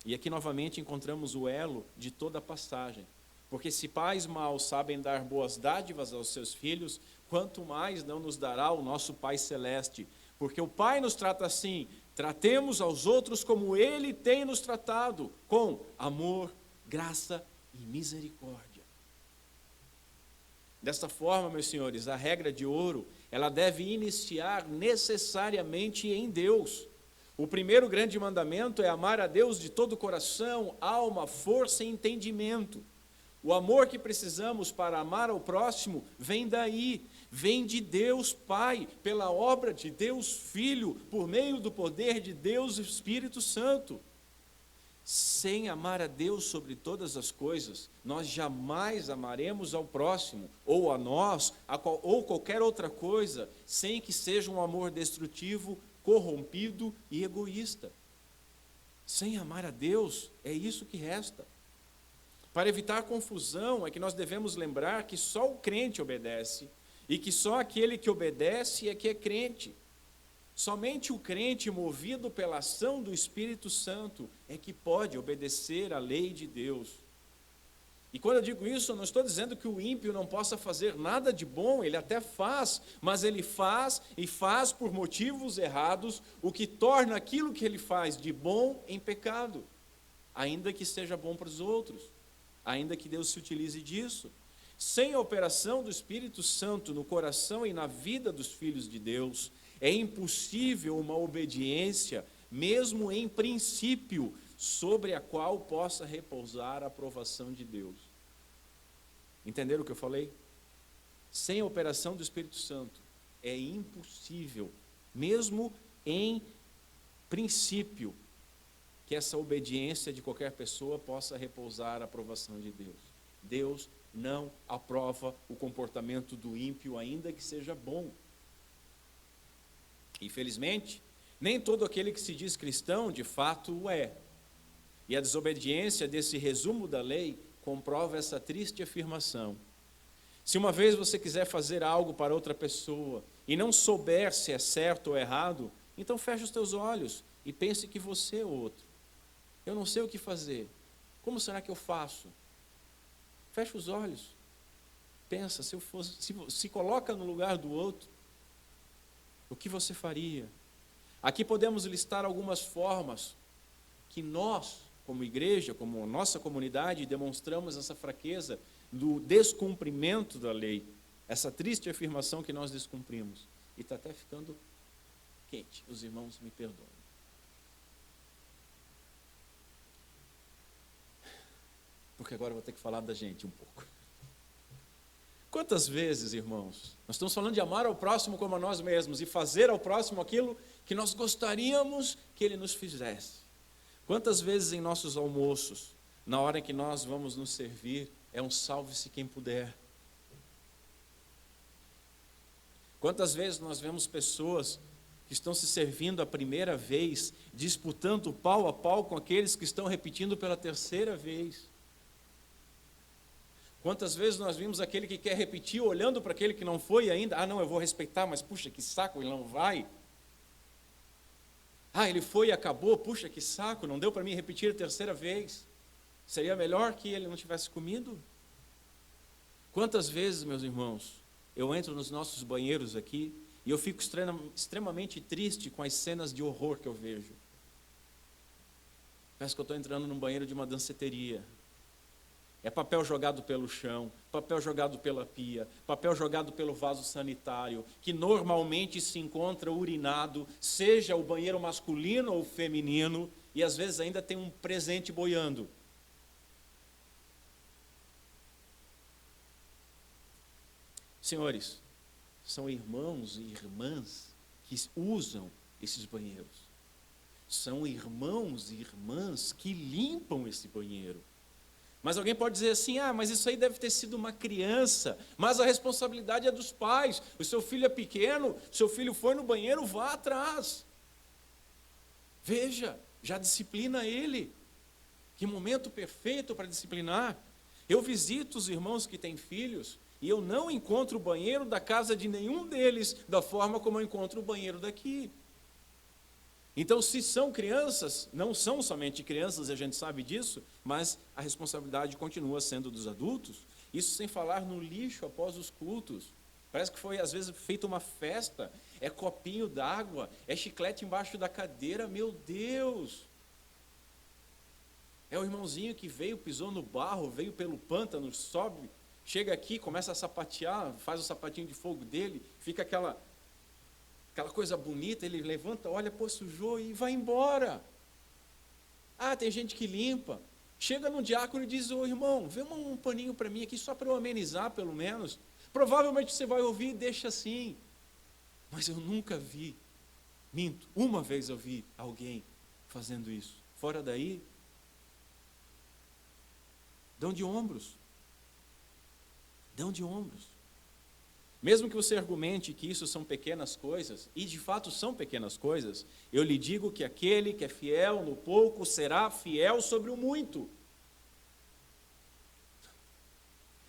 E aqui novamente encontramos o elo de toda a passagem. Porque se pais maus sabem dar boas dádivas aos seus filhos, quanto mais não nos dará o nosso Pai Celeste. Porque o Pai nos trata assim, tratemos aos outros como Ele tem nos tratado, com amor, graça e misericórdia. Desta forma, meus senhores, a regra de ouro, ela deve iniciar necessariamente em Deus. O primeiro grande mandamento é amar a Deus de todo o coração, alma, força e entendimento. O amor que precisamos para amar ao próximo vem daí, vem de Deus Pai, pela obra de Deus Filho, por meio do poder de Deus Espírito Santo. Sem amar a Deus sobre todas as coisas, nós jamais amaremos ao próximo, ou a nós, ou qualquer outra coisa, sem que seja um amor destrutivo, corrompido e egoísta. Sem amar a Deus, é isso que resta. Para evitar confusão, é que nós devemos lembrar que só o crente obedece, e que só aquele que obedece é que é crente. Somente o crente movido pela ação do Espírito Santo é que pode obedecer à lei de Deus. E quando eu digo isso, eu não estou dizendo que o ímpio não possa fazer nada de bom, ele até faz, mas ele faz e faz por motivos errados, o que torna aquilo que ele faz de bom em pecado, ainda que seja bom para os outros, ainda que Deus se utilize disso. Sem a operação do Espírito Santo no coração e na vida dos filhos de Deus, é impossível uma obediência, mesmo em princípio, sobre a qual possa repousar a aprovação de Deus. Entenderam o que eu falei? Sem a operação do Espírito Santo, é impossível, mesmo em princípio, que essa obediência de qualquer pessoa possa repousar a aprovação de Deus. Deus não aprova o comportamento do ímpio, ainda que seja bom. Infelizmente, nem todo aquele que se diz cristão, de fato, o é. E a desobediência desse resumo da lei comprova essa triste afirmação. Se uma vez você quiser fazer algo para outra pessoa e não souber se é certo ou errado, então feche os teus olhos e pense que você é outro. Eu não sei o que fazer. Como será que eu faço? Feche os olhos. Pensa, se coloca no lugar do outro. O que você faria? Aqui podemos listar algumas formas que nós, como igreja, como nossa comunidade, demonstramos essa fraqueza do descumprimento da lei, essa triste afirmação que nós descumprimos. E está até ficando quente, os irmãos me perdoem. Porque agora eu vou ter que falar da gente um pouco. Quantas vezes, irmãos, nós estamos falando de amar ao próximo como a nós mesmos e fazer ao próximo aquilo que nós gostaríamos que ele nos fizesse. Quantas vezes em nossos almoços, na hora em que nós vamos nos servir, é um salve-se quem puder. Quantas vezes nós vemos pessoas que estão se servindo a primeira vez, disputando pau a pau com aqueles que estão repetindo pela terceira vez. Quantas vezes nós vimos aquele que quer repetir, olhando para aquele que não foi ainda, não, eu vou respeitar, mas puxa, que saco, ele não vai. Ele foi e acabou, puxa, que saco, não deu para mim repetir a terceira vez. Seria melhor que ele não tivesse comido? Quantas vezes, meus irmãos, eu entro nos nossos banheiros aqui e eu fico extremamente triste com as cenas de horror que eu vejo. Parece que eu estou entrando num banheiro de uma danceteria. É papel jogado pelo chão, papel jogado pela pia, papel jogado pelo vaso sanitário, que normalmente se encontra urinado, seja o banheiro masculino ou feminino, e às vezes ainda tem um presente boiando. Senhores, são irmãos e irmãs que usam esses banheiros. São irmãos e irmãs que limpam esse banheiro. Mas alguém pode dizer assim, mas isso aí deve ter sido uma criança, mas a responsabilidade é dos pais. O seu filho é pequeno, seu filho foi no banheiro, vá atrás. Veja, já disciplina ele. Que momento perfeito para disciplinar. Eu visito os irmãos que têm filhos e eu não encontro o banheiro da casa de nenhum deles da forma como eu encontro o banheiro daqui. Então, se são crianças, não são somente crianças, a gente sabe disso, mas a responsabilidade continua sendo dos adultos. Isso sem falar no lixo após os cultos. Parece que foi, às vezes, feita uma festa, é copinho d'água, é chiclete embaixo da cadeira, meu Deus! É o irmãozinho que veio, pisou no barro, veio pelo pântano, sobe, chega aqui, começa a sapatear, faz o sapatinho de fogo dele, fica aquela coisa bonita, ele levanta, olha, sujou e vai embora. Tem gente que limpa. Chega no diácono e diz, irmão, vê um paninho para mim aqui, só para eu amenizar pelo menos. Provavelmente você vai ouvir e deixa assim. Mas eu nunca vi, minto, uma vez eu vi alguém fazendo isso. Fora daí, Dão de ombros. Dão de ombros. Mesmo que você argumente que isso são pequenas coisas, e de fato são pequenas coisas, eu lhe digo que aquele que é fiel no pouco será fiel sobre o muito.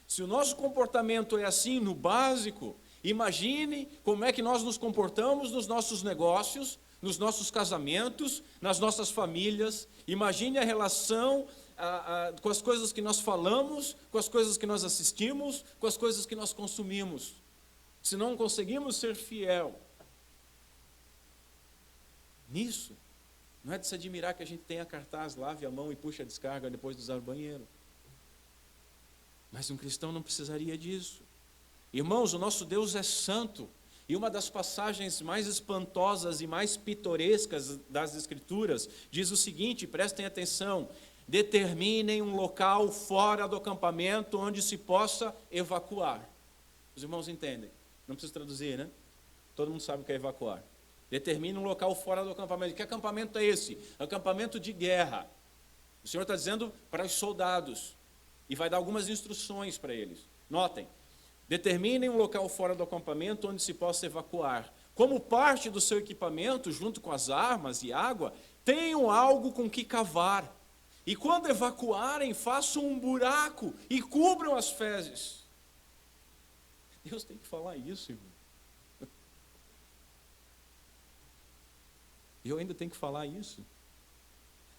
Se o nosso comportamento é assim no básico, imagine como é que nós nos comportamos nos nossos negócios, nos nossos casamentos, nas nossas famílias. Imagine a relação com as coisas que nós falamos, com as coisas que nós assistimos, com as coisas que nós consumimos. Se não conseguimos ser fiel nisso, não é de se admirar que a gente tenha cartaz, lave a mão e puxe a descarga depois de usar o banheiro. Mas um cristão não precisaria disso. Irmãos, o nosso Deus é santo. E uma das passagens mais espantosas e mais pitorescas das Escrituras diz o seguinte, prestem atenção: determinem um local fora do acampamento onde se possa evacuar. Os irmãos entendem? Não preciso traduzir, né? Todo mundo sabe o que é evacuar. Determine um local fora do acampamento. Que acampamento é esse? Acampamento de guerra. O Senhor está dizendo para os soldados. E vai dar algumas instruções para eles. Notem. Determinem um local fora do acampamento onde se possa evacuar. Como parte do seu equipamento, junto com as armas e água, tenham algo com que cavar. E quando evacuarem, façam um buraco e cubram as fezes. Deus tem que falar isso, irmão. Eu ainda tenho que falar isso.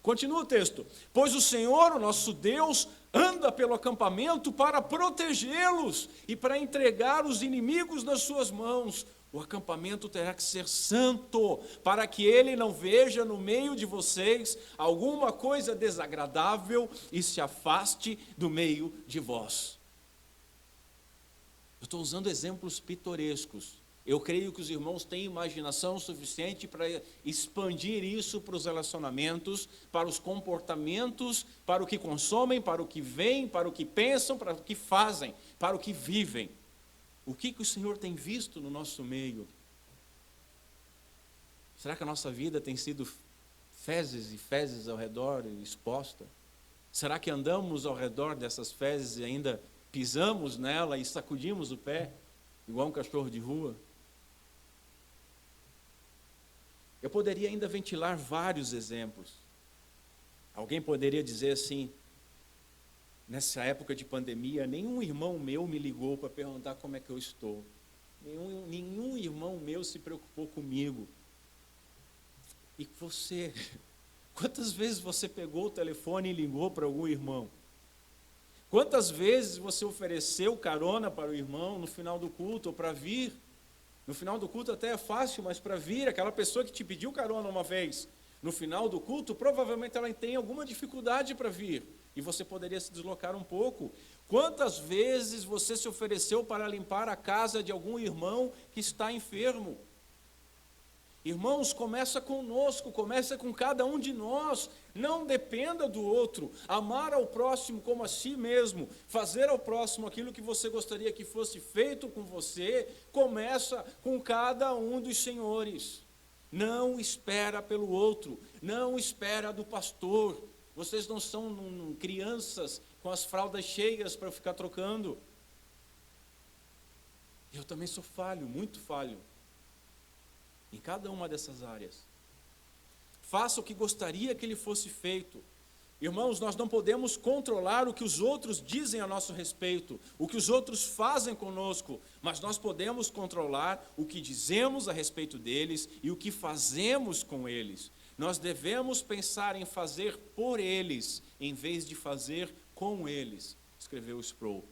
Continua o texto. Pois o Senhor, o nosso Deus, anda pelo acampamento para protegê-los e para entregar os inimigos nas suas mãos. O acampamento terá que ser santo, para que ele não veja no meio de vocês alguma coisa desagradável e se afaste do meio de vós. Eu estou usando exemplos pitorescos. Eu creio que os irmãos têm imaginação suficiente para expandir isso para os relacionamentos, para os comportamentos, para o que consomem, para o que veem, para o que pensam, para o que fazem, para o que vivem. O que o Senhor tem visto no nosso meio? Será que a nossa vida tem sido fezes e fezes ao redor exposta? Será que andamos ao redor dessas fezes e ainda pisamos nela e sacudimos o pé, igual um cachorro de rua? Eu poderia ainda ventilar vários exemplos. Alguém poderia dizer assim, nessa época de pandemia, nenhum irmão meu me ligou para perguntar como é que eu estou. Nenhum irmão meu se preocupou comigo. E você, quantas vezes você pegou o telefone e ligou para algum irmão? Quantas vezes você ofereceu carona para o irmão no final do culto, ou para vir? No final do culto até é fácil, mas para vir, aquela pessoa que te pediu carona uma vez, no final do culto, provavelmente ela tem alguma dificuldade para vir, e você poderia se deslocar um pouco. Quantas vezes você se ofereceu para limpar a casa de algum irmão que está enfermo? Irmãos, começa conosco, começa com cada um de nós. Não dependa do outro. Amar ao próximo como a si mesmo, fazer ao próximo aquilo que você gostaria que fosse feito com você, começa com cada um dos senhores. Não espera pelo outro, não espera do pastor. Vocês não são crianças com as fraldas cheias para ficar trocando. Eu também sou falho, muito falho. Em cada uma dessas áreas. Faça o que gostaria que ele fosse feito. Irmãos, nós não podemos controlar o que os outros dizem a nosso respeito, o que os outros fazem conosco, mas nós podemos controlar o que dizemos a respeito deles e o que fazemos com eles. Nós devemos pensar em fazer por eles, em vez de fazer com eles, escreveu Sproul.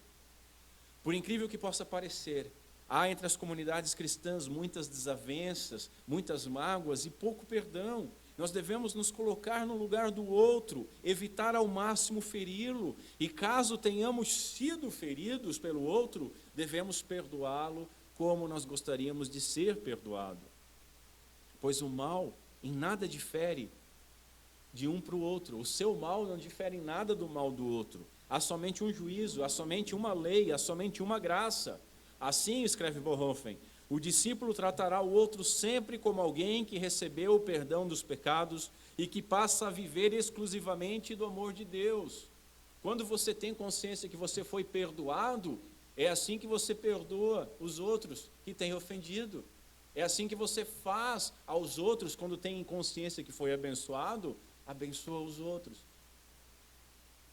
Por incrível que possa parecer, há entre as comunidades cristãs muitas desavenças, muitas mágoas e pouco perdão. Nós devemos nos colocar no lugar do outro, evitar ao máximo feri-lo, e caso tenhamos sido feridos pelo outro, devemos perdoá-lo como nós gostaríamos de ser perdoado. Pois o mal em nada difere de um para o outro. O seu mal não difere em nada do mal do outro. Há somente um juízo, há somente uma lei, há somente uma graça. Assim, escreve Bonhoeffer, o discípulo tratará o outro sempre como alguém que recebeu o perdão dos pecados e que passa a viver exclusivamente do amor de Deus. Quando você tem consciência que você foi perdoado, é assim que você perdoa os outros que têm ofendido. É assim que você faz aos outros, quando tem consciência que foi abençoado, abençoa os outros.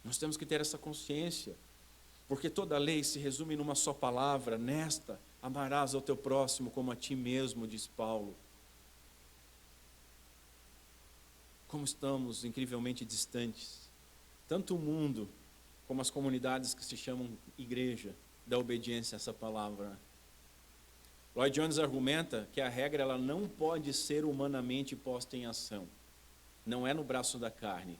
Nós temos que ter essa consciência, porque toda lei se resume numa só palavra: nesta, amarás ao teu próximo como a ti mesmo, diz Paulo. Como estamos incrivelmente distantes, tanto o mundo como as comunidades que se chamam igreja, da obediência a essa palavra. Lloyd Jones argumenta que a regra ela não pode ser humanamente posta em ação. Não é no braço da carne.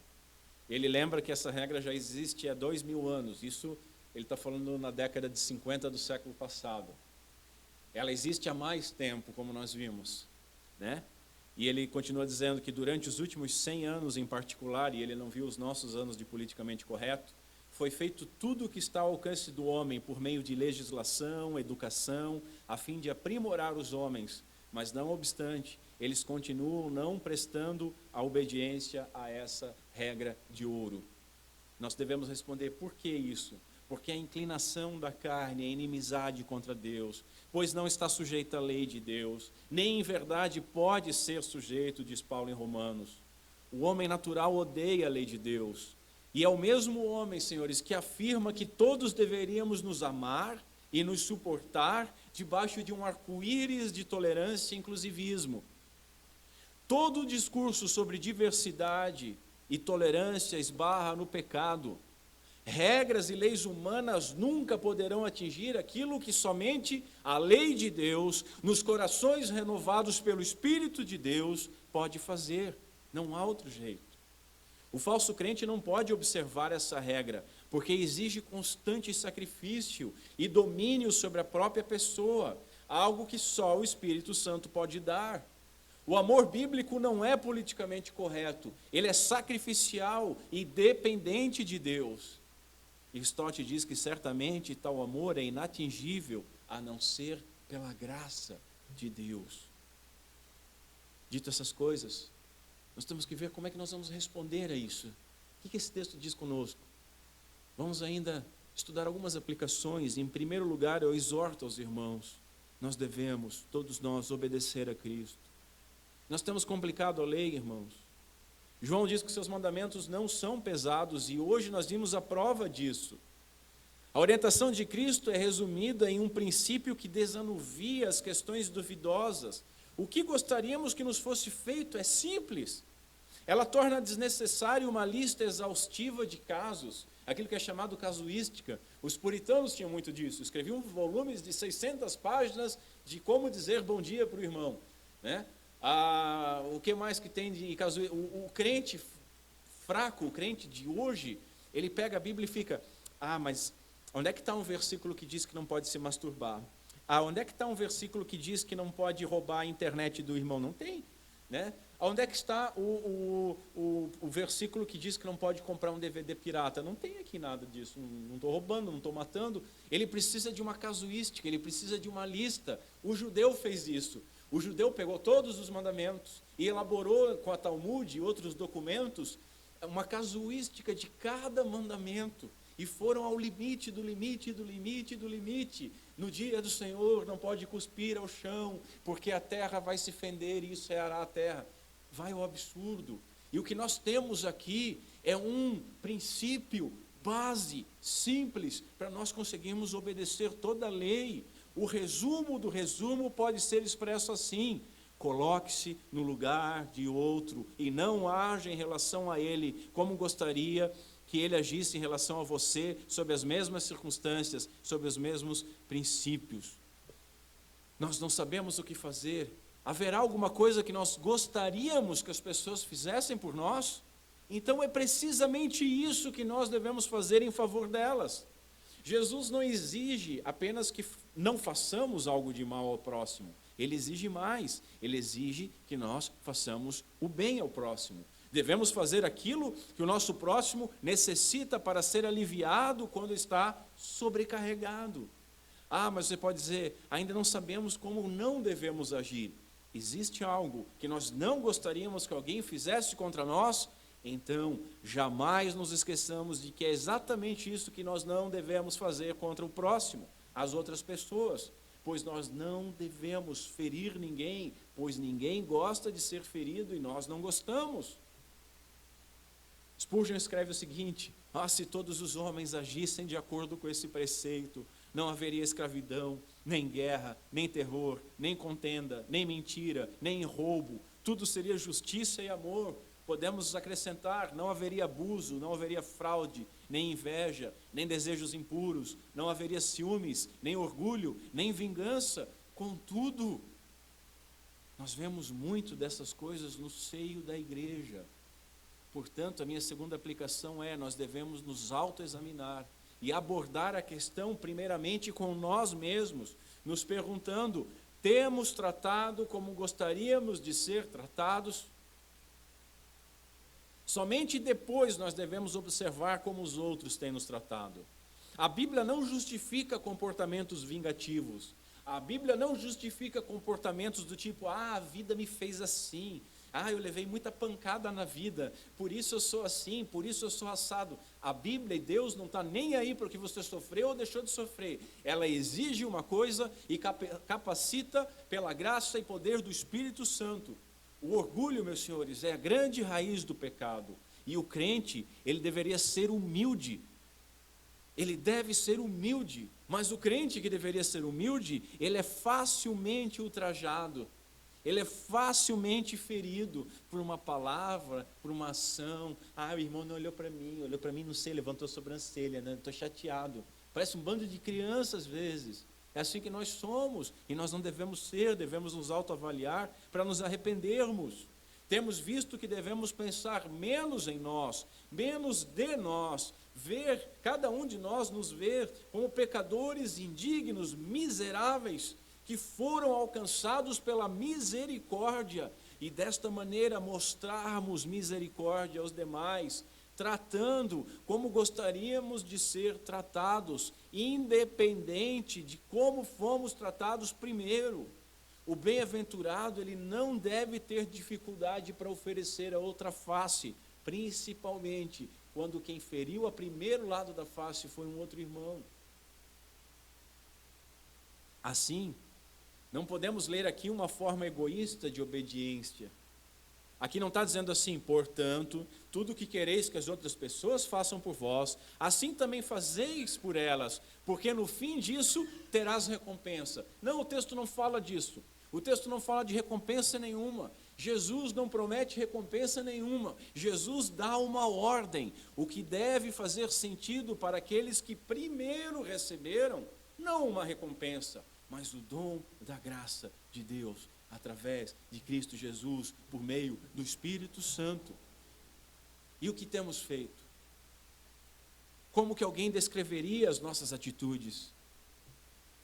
Ele lembra que essa regra já existe há 2000 anos. Isso ele está falando na década de 50 do século passado. Ela existe há mais tempo, como nós vimos, né? E ele continua dizendo que durante os últimos 100 anos em particular, e ele não viu os nossos anos de politicamente correto, foi feito tudo o que está ao alcance do homem por meio de legislação, educação, a fim de aprimorar os homens. Mas não obstante, eles continuam não prestando a obediência a essa regra de ouro. Nós devemos responder: por que isso? Porque a inclinação da carne é inimizade contra Deus, pois não está sujeita à lei de Deus, nem em verdade pode ser sujeito, diz Paulo em Romanos. O homem natural odeia a lei de Deus, e é o mesmo homem, senhores, que afirma que todos deveríamos nos amar e nos suportar debaixo de um arco-íris de tolerância e inclusivismo. Todo o discurso sobre diversidade e tolerância esbarra no pecado. Regras e leis humanas nunca poderão atingir aquilo que somente a lei de Deus, nos corações renovados pelo Espírito de Deus, pode fazer. Não há outro jeito. O falso crente não pode observar essa regra, porque exige constante sacrifício e domínio sobre a própria pessoa, algo que só o Espírito Santo pode dar. O amor bíblico não é politicamente correto, ele é sacrificial e dependente de Deus. E Stott diz que certamente tal amor é inatingível, a não ser pela graça de Deus. Dito essas coisas, nós temos que ver como é que nós vamos responder a isso. O que esse texto diz conosco? Vamos ainda estudar algumas aplicações. Em primeiro lugar, eu exorto aos irmãos: nós devemos, todos nós, obedecer a Cristo. Nós temos complicado a lei, irmãos. João diz que seus mandamentos não são pesados, e hoje nós vimos a prova disso. A orientação de Cristo é resumida em um princípio que desanuvia as questões duvidosas. O que gostaríamos que nos fosse feito é simples. Ela torna desnecessário uma lista exaustiva de casos, aquilo que é chamado casuística. Os puritanos tinham muito disso, escreviam volumes de 600 páginas de como dizer bom dia para o irmão, né? O que mais que tem de casuística? O crente fraco, o crente de hoje, ele pega a Bíblia e fica: mas onde é que está um versículo que diz que não pode se masturbar? Onde é que está um versículo que diz que não pode roubar a internet do irmão? Não tem, né? Onde é que está o versículo que diz que não pode comprar um DVD pirata? Não tem aqui nada disso. Não estou roubando, não estou matando. Ele precisa de uma casuística, ele precisa de uma lista. O judeu fez isso. O judeu pegou todos os mandamentos e elaborou com a Talmud e outros documentos uma casuística de cada mandamento. E foram ao limite, do limite, do limite, do limite. No dia do Senhor não pode cuspir ao chão, porque a terra vai se fender e isso ará a terra. Vai ao absurdo. E o que nós temos aqui é um princípio, base, simples, para nós conseguirmos obedecer toda a lei. O resumo do resumo pode ser expresso assim: coloque-se no lugar de outro e não haja em relação a ele como gostaria que ele agisse em relação a você, sob as mesmas circunstâncias, sob os mesmos princípios. Nós não sabemos o que fazer. Haverá alguma coisa que nós gostaríamos que as pessoas fizessem por nós? Então é precisamente isso que nós devemos fazer em favor delas. Jesus não exige apenas que não façamos algo de mal ao próximo. Ele exige mais. Ele exige que nós façamos o bem ao próximo. Devemos fazer aquilo que o nosso próximo necessita para ser aliviado quando está sobrecarregado. Mas você pode dizer: ainda não sabemos como não devemos agir. Existe algo que nós não gostaríamos que alguém fizesse contra nós? Então, jamais nos esqueçamos de que é exatamente isso que nós não devemos fazer contra o próximo, as outras pessoas, pois nós não devemos ferir ninguém, pois ninguém gosta de ser ferido e nós não gostamos. Spurgeon escreve o seguinte: se todos os homens agissem de acordo com esse preceito, não haveria escravidão, nem guerra, nem terror, nem contenda, nem mentira, nem roubo, tudo seria justiça e amor. Podemos acrescentar: não haveria abuso, não haveria fraude, nem inveja, nem desejos impuros, não haveria ciúmes, nem orgulho, nem vingança. Contudo, nós vemos muito dessas coisas no seio da igreja. Portanto, a minha segunda aplicação é: nós devemos nos autoexaminar e abordar a questão primeiramente com nós mesmos, nos perguntando: temos tratado como gostaríamos de ser tratados? Somente depois nós devemos observar como os outros têm nos tratado. A Bíblia não justifica comportamentos vingativos. A Bíblia não justifica comportamentos do tipo: a vida me fez assim. Eu levei muita pancada na vida, por isso eu sou assim, por isso eu sou assado. A Bíblia e Deus não está nem aí para o que você sofreu ou deixou de sofrer. Ela exige uma coisa e capacita pela graça e poder do Espírito Santo. O orgulho, meus senhores, é a grande raiz do pecado. E o crente, ele deveria ser humilde. Ele deve ser humilde. Mas o crente que deveria ser humilde, ele é facilmente ultrajado. Ele é facilmente ferido por uma palavra, por uma ação. O irmão não olhou para mim, não sei, levantou a sobrancelha, né? Estou chateado. Parece um bando de crianças às vezes. É assim que nós somos, e nós não devemos ser, devemos nos autoavaliar para nos arrependermos. Temos visto que devemos pensar menos em nós, menos de nós, ver, cada um de nós nos ver como pecadores indignos, miseráveis, que foram alcançados pela misericórdia, e desta maneira mostrarmos misericórdia aos demais, tratando como gostaríamos de ser tratados, independente de como fomos tratados primeiro. O bem-aventurado, ele não deve ter dificuldade para oferecer a outra face, principalmente quando quem feriu o primeiro lado da face foi um outro irmão. Assim, não podemos ler aqui uma forma egoísta de obediência. Aqui não está dizendo assim: portanto, tudo o que quereis que as outras pessoas façam por vós, assim também fazeis por elas, porque no fim disso terás recompensa. Não, o texto não fala disso. O texto não fala de recompensa nenhuma. Jesus não promete recompensa nenhuma. Jesus dá uma ordem, o que deve fazer sentido para aqueles que primeiro receberam, não uma recompensa, mas o dom da graça de Deus, através de Cristo Jesus, por meio do Espírito Santo. E o que temos feito? Como que alguém descreveria as nossas atitudes?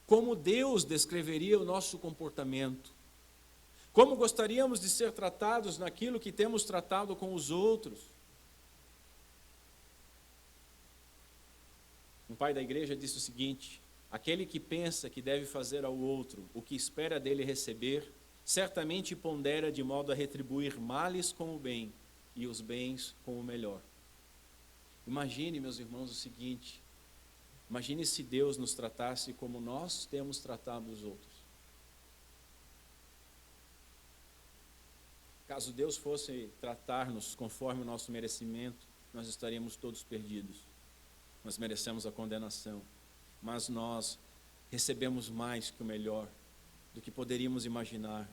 Como Deus descreveria o nosso comportamento? Como gostaríamos de ser tratados naquilo que temos tratado com os outros? Um pai da igreja disse o seguinte: aquele que pensa que deve fazer ao outro o que espera dele receber, certamente pondera de modo a retribuir males com o bem e os bens com o melhor. Imagine, meus irmãos, o seguinte: imagine se Deus nos tratasse como nós temos tratado os outros. Caso Deus fosse tratar-nos conforme o nosso merecimento, nós estaríamos todos perdidos. Nós merecemos a condenação. Mas nós recebemos mais que o melhor do que poderíamos imaginar.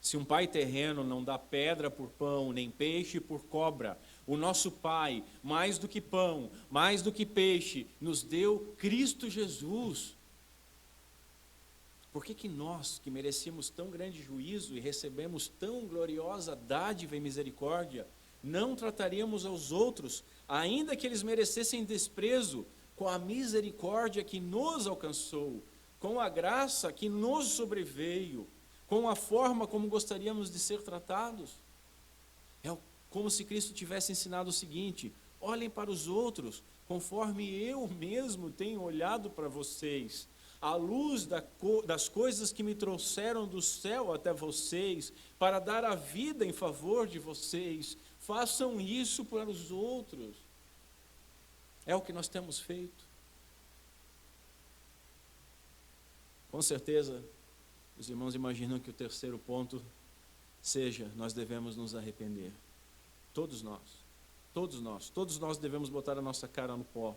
Se um pai terreno não dá pedra por pão, nem peixe por cobra, o nosso Pai, mais do que pão, mais do que peixe, nos deu Cristo Jesus. Por que nós, que merecíamos tão grande juízo e recebemos tão gloriosa dádiva e misericórdia, não trataríamos aos outros, ainda que eles merecessem desprezo, com a misericórdia que nos alcançou, com a graça que nos sobreveio, com a forma como gostaríamos de ser tratados? É como se Cristo tivesse ensinado o seguinte: olhem para os outros, conforme eu mesmo tenho olhado para vocês, à luz das coisas que me trouxeram do céu até vocês, para dar a vida em favor de vocês. façam isso para os outros. É o que nós temos feito. Com certeza, os irmãos imaginam que o terceiro ponto seja: nós devemos nos arrepender. Todos nós devemos botar a nossa cara no pó.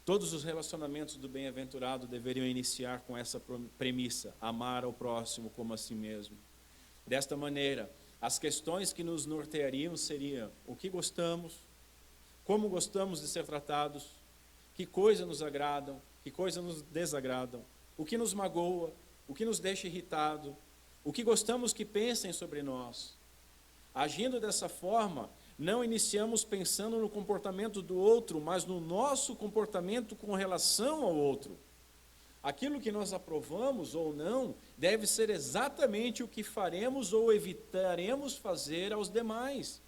Todos os relacionamentos do bem-aventurado deveriam iniciar com essa premissa: amar ao próximo como a si mesmo. Desta maneira, as questões que nos norteariam seriam: o que gostamos, como gostamos de ser tratados, que coisas nos agradam, que coisas nos desagradam, o que nos magoa, o que nos deixa irritado, o que gostamos que pensem sobre nós. Agindo dessa forma, não iniciamos pensando no comportamento do outro, mas no nosso comportamento com relação ao outro. Aquilo que nós aprovamos ou não deve ser exatamente o que faremos ou evitaremos fazer aos demais.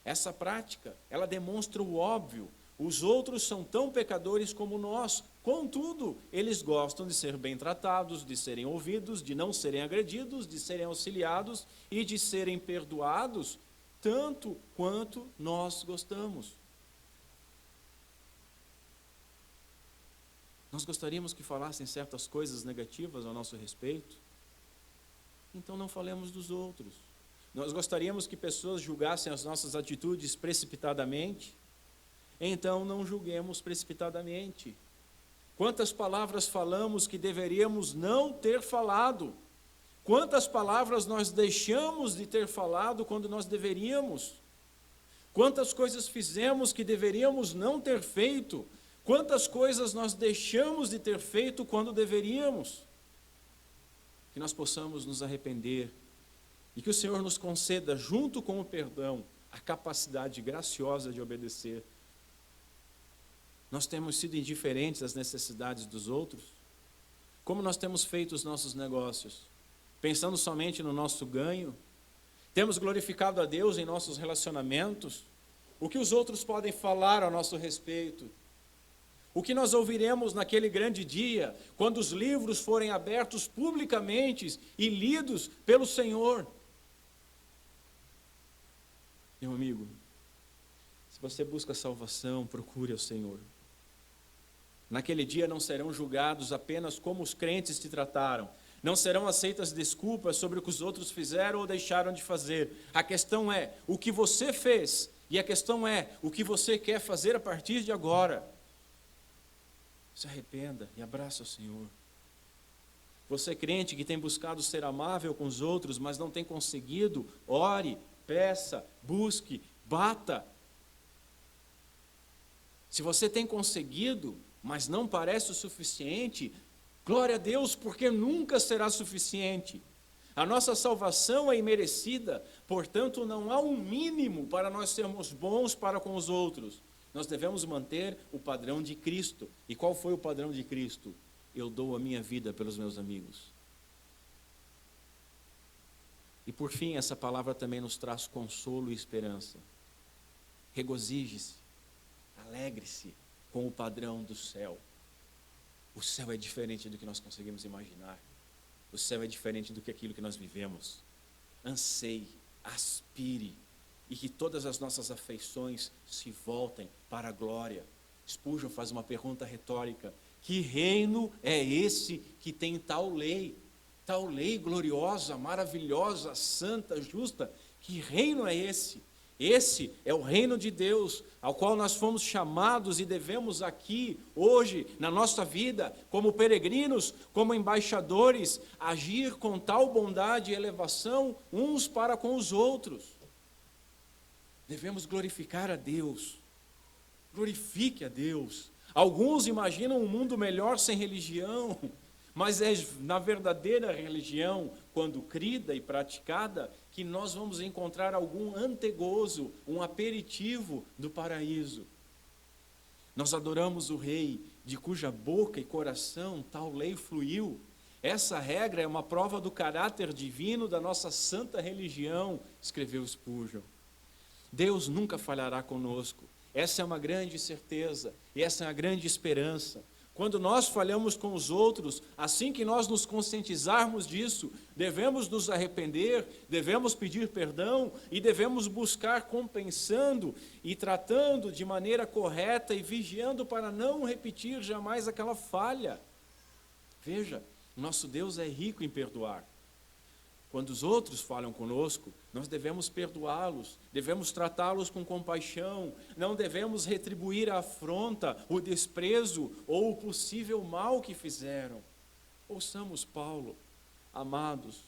Essa prática, ela demonstra o óbvio: os outros são tão pecadores como nós, contudo, eles gostam de ser bem tratados, de serem ouvidos, de não serem agredidos, de serem auxiliados e de serem perdoados, tanto quanto nós gostamos. Nós gostaríamos que falassem certas coisas negativas ao nosso respeito? Então não falemos dos outros. Nós gostaríamos que pessoas julgassem as nossas atitudes precipitadamente? Então não julguemos precipitadamente. Quantas palavras falamos que deveríamos não ter falado? Quantas palavras nós deixamos de ter falado quando nós deveríamos? Quantas coisas fizemos que deveríamos não ter feito? Quantas coisas nós deixamos de ter feito quando deveríamos? Que nós possamos nos arrepender e que o Senhor nos conceda, junto com o perdão, a capacidade graciosa de obedecer. Nós temos sido indiferentes às necessidades dos outros? Como nós temos feito os nossos negócios? Pensando somente no nosso ganho? Temos glorificado a Deus em nossos relacionamentos? O que os outros podem falar a nosso respeito? O que nós ouviremos naquele grande dia, quando os livros forem abertos publicamente e lidos pelo Senhor? Meu amigo, se você busca salvação, procure o Senhor. Naquele dia não serão julgados apenas como os crentes te trataram. Não serão aceitas desculpas sobre o que os outros fizeram ou deixaram de fazer. A questão é o que você fez, e a questão é o que você quer fazer a partir de agora. Se arrependa e abrace o Senhor. Você crente que tem buscado ser amável com os outros, mas não tem conseguido, ore, peça, busque, bata. Se você tem conseguido, mas não parece o suficiente, glória a Deus, porque nunca será suficiente. A nossa salvação é imerecida, portanto não há um mínimo para nós sermos bons para com os outros. Nós devemos manter o padrão de Cristo. E qual foi o padrão de Cristo? Eu dou a minha vida pelos meus amigos. E por fim, essa palavra também nos traz consolo e esperança. Regozije-se, alegre-se com o padrão do céu. O céu é diferente do que nós conseguimos imaginar. O céu é diferente do que aquilo que nós vivemos. Anseie, aspire, e que todas as nossas afeições se voltem para a glória. Spurgeon faz uma pergunta retórica: que reino é esse que tem tal lei gloriosa, maravilhosa, santa, justa? Que reino é esse? Esse é o reino de Deus, ao qual nós fomos chamados e devemos aqui, hoje, na nossa vida, como peregrinos, como embaixadores, agir com tal bondade e elevação uns para com os outros. Devemos glorificar a Deus. Glorifique a Deus. Alguns imaginam um mundo melhor sem religião, mas é na verdadeira religião, quando crida e praticada, que nós vamos encontrar algum antegozo, um aperitivo do paraíso. Nós adoramos o Rei, de cuja boca e coração tal lei fluiu. Essa regra é uma prova do caráter divino da nossa santa religião, escreveu Spurgeon. Deus nunca falhará conosco. Essa é uma grande certeza, e essa é a grande esperança. Quando nós falhamos com os outros, assim que nós nos conscientizarmos disso, devemos nos arrepender, devemos pedir perdão e devemos buscar compensando e tratando de maneira correta e vigiando para não repetir jamais aquela falha. Veja, nosso Deus é rico em perdoar. Quando os outros falham conosco, nós devemos perdoá-los, devemos tratá-los com compaixão, não devemos retribuir a afronta, o desprezo ou o possível mal que fizeram. Ouçamos Paulo, amados,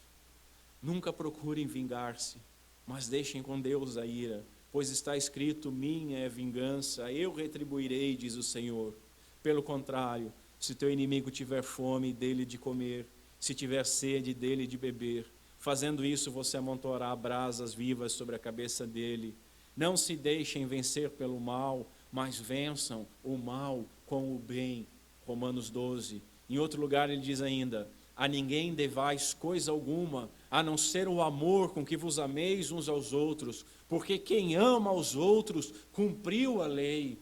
nunca procurem vingar-se, mas deixem com Deus a ira, pois está escrito: minha é vingança, eu retribuirei, diz o Senhor. Pelo contrário, se teu inimigo tiver fome, dele de comer, se tiver sede, dele de beber. Fazendo isso, você amontoará brasas vivas sobre a cabeça dele. Não se deixem vencer pelo mal, mas vençam o mal com o bem. Romanos 12. Em outro lugar ele diz ainda: a ninguém devais coisa alguma, a não ser o amor com que vos ameis uns aos outros, porque quem ama aos outros cumpriu a lei.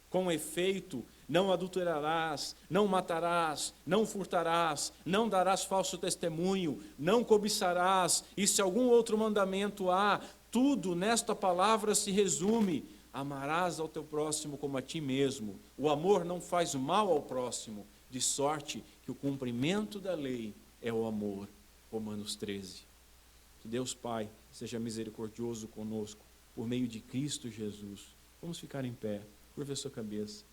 Com efeito, não adulterarás, não matarás, não furtarás, não darás falso testemunho, não cobiçarás, e se algum outro mandamento há, tudo nesta palavra se resume: amarás ao teu próximo como a ti mesmo. O amor não faz mal ao próximo, de sorte que o cumprimento da lei é o amor. Romanos 13. Que Deus Pai seja misericordioso conosco, por meio de Cristo Jesus. Vamos ficar em pé, curva a sua cabeça.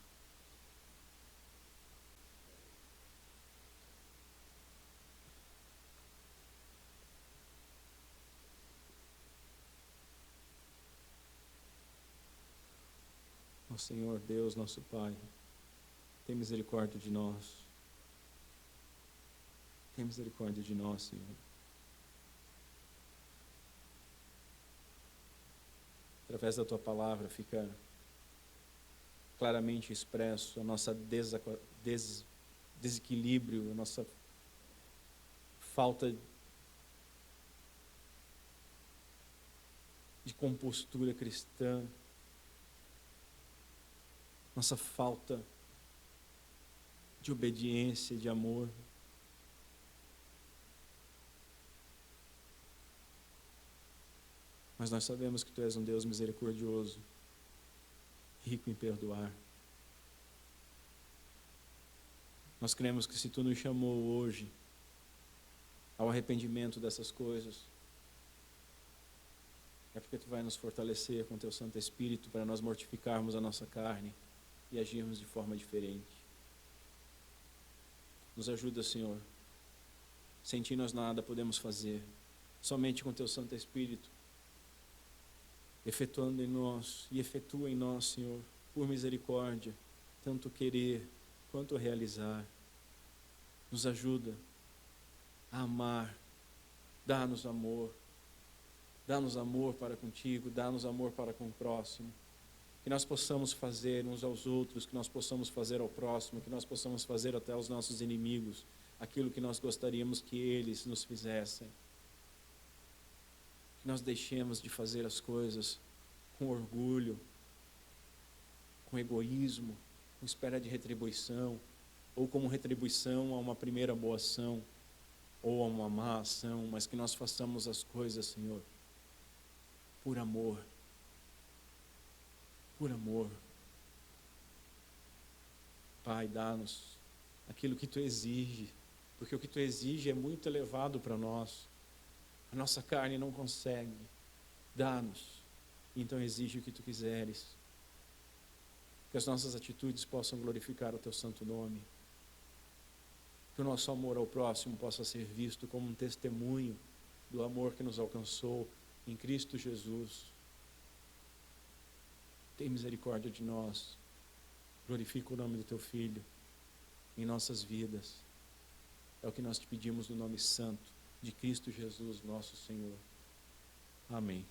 Ó Senhor Deus, nosso Pai, tem misericórdia de nós. Tem misericórdia de nós, Senhor. Através da Tua palavra fica claramente expresso a nossa desequilíbrio, a nossa falta de compostura cristã, nossa falta de obediência, de amor. Mas nós sabemos que Tu és um Deus misericordioso, rico em perdoar. Nós cremos que se Tu nos chamou hoje ao arrependimento dessas coisas, é porque Tu vai nos fortalecer com Teu Santo Espírito para nós mortificarmos a nossa carne e agirmos de forma diferente. Nos ajuda, Senhor. Sem Ti nós nada podemos fazer, somente com Teu Santo Espírito, efetuando em nós e efetua em nós, Senhor, por misericórdia, tanto querer quanto realizar. Nos ajuda a amar, dá-nos amor para contigo, dá-nos amor para com o próximo, que nós possamos fazer uns aos outros, que nós possamos fazer ao próximo, que nós possamos fazer até aos nossos inimigos, aquilo que nós gostaríamos que eles nos fizessem. Que nós deixemos de fazer as coisas com orgulho, com egoísmo, com espera de retribuição, ou como retribuição a uma primeira boa ação, ou a uma má ação, mas que nós façamos as coisas, Senhor, por amor. Por amor. Pai, dá-nos aquilo que Tu exige, porque o que Tu exige é muito elevado para nós. A nossa carne não consegue. Dá-nos. Então exige o que Tu quiseres. Que as nossas atitudes possam glorificar o Teu santo nome. Que o nosso amor ao próximo possa ser visto como um testemunho do amor que nos alcançou em Cristo Jesus. Tem misericórdia de nós. Glorifica o nome do Teu Filho em nossas vidas. É o que nós te pedimos no nome santo de Cristo Jesus, nosso Senhor. Amém.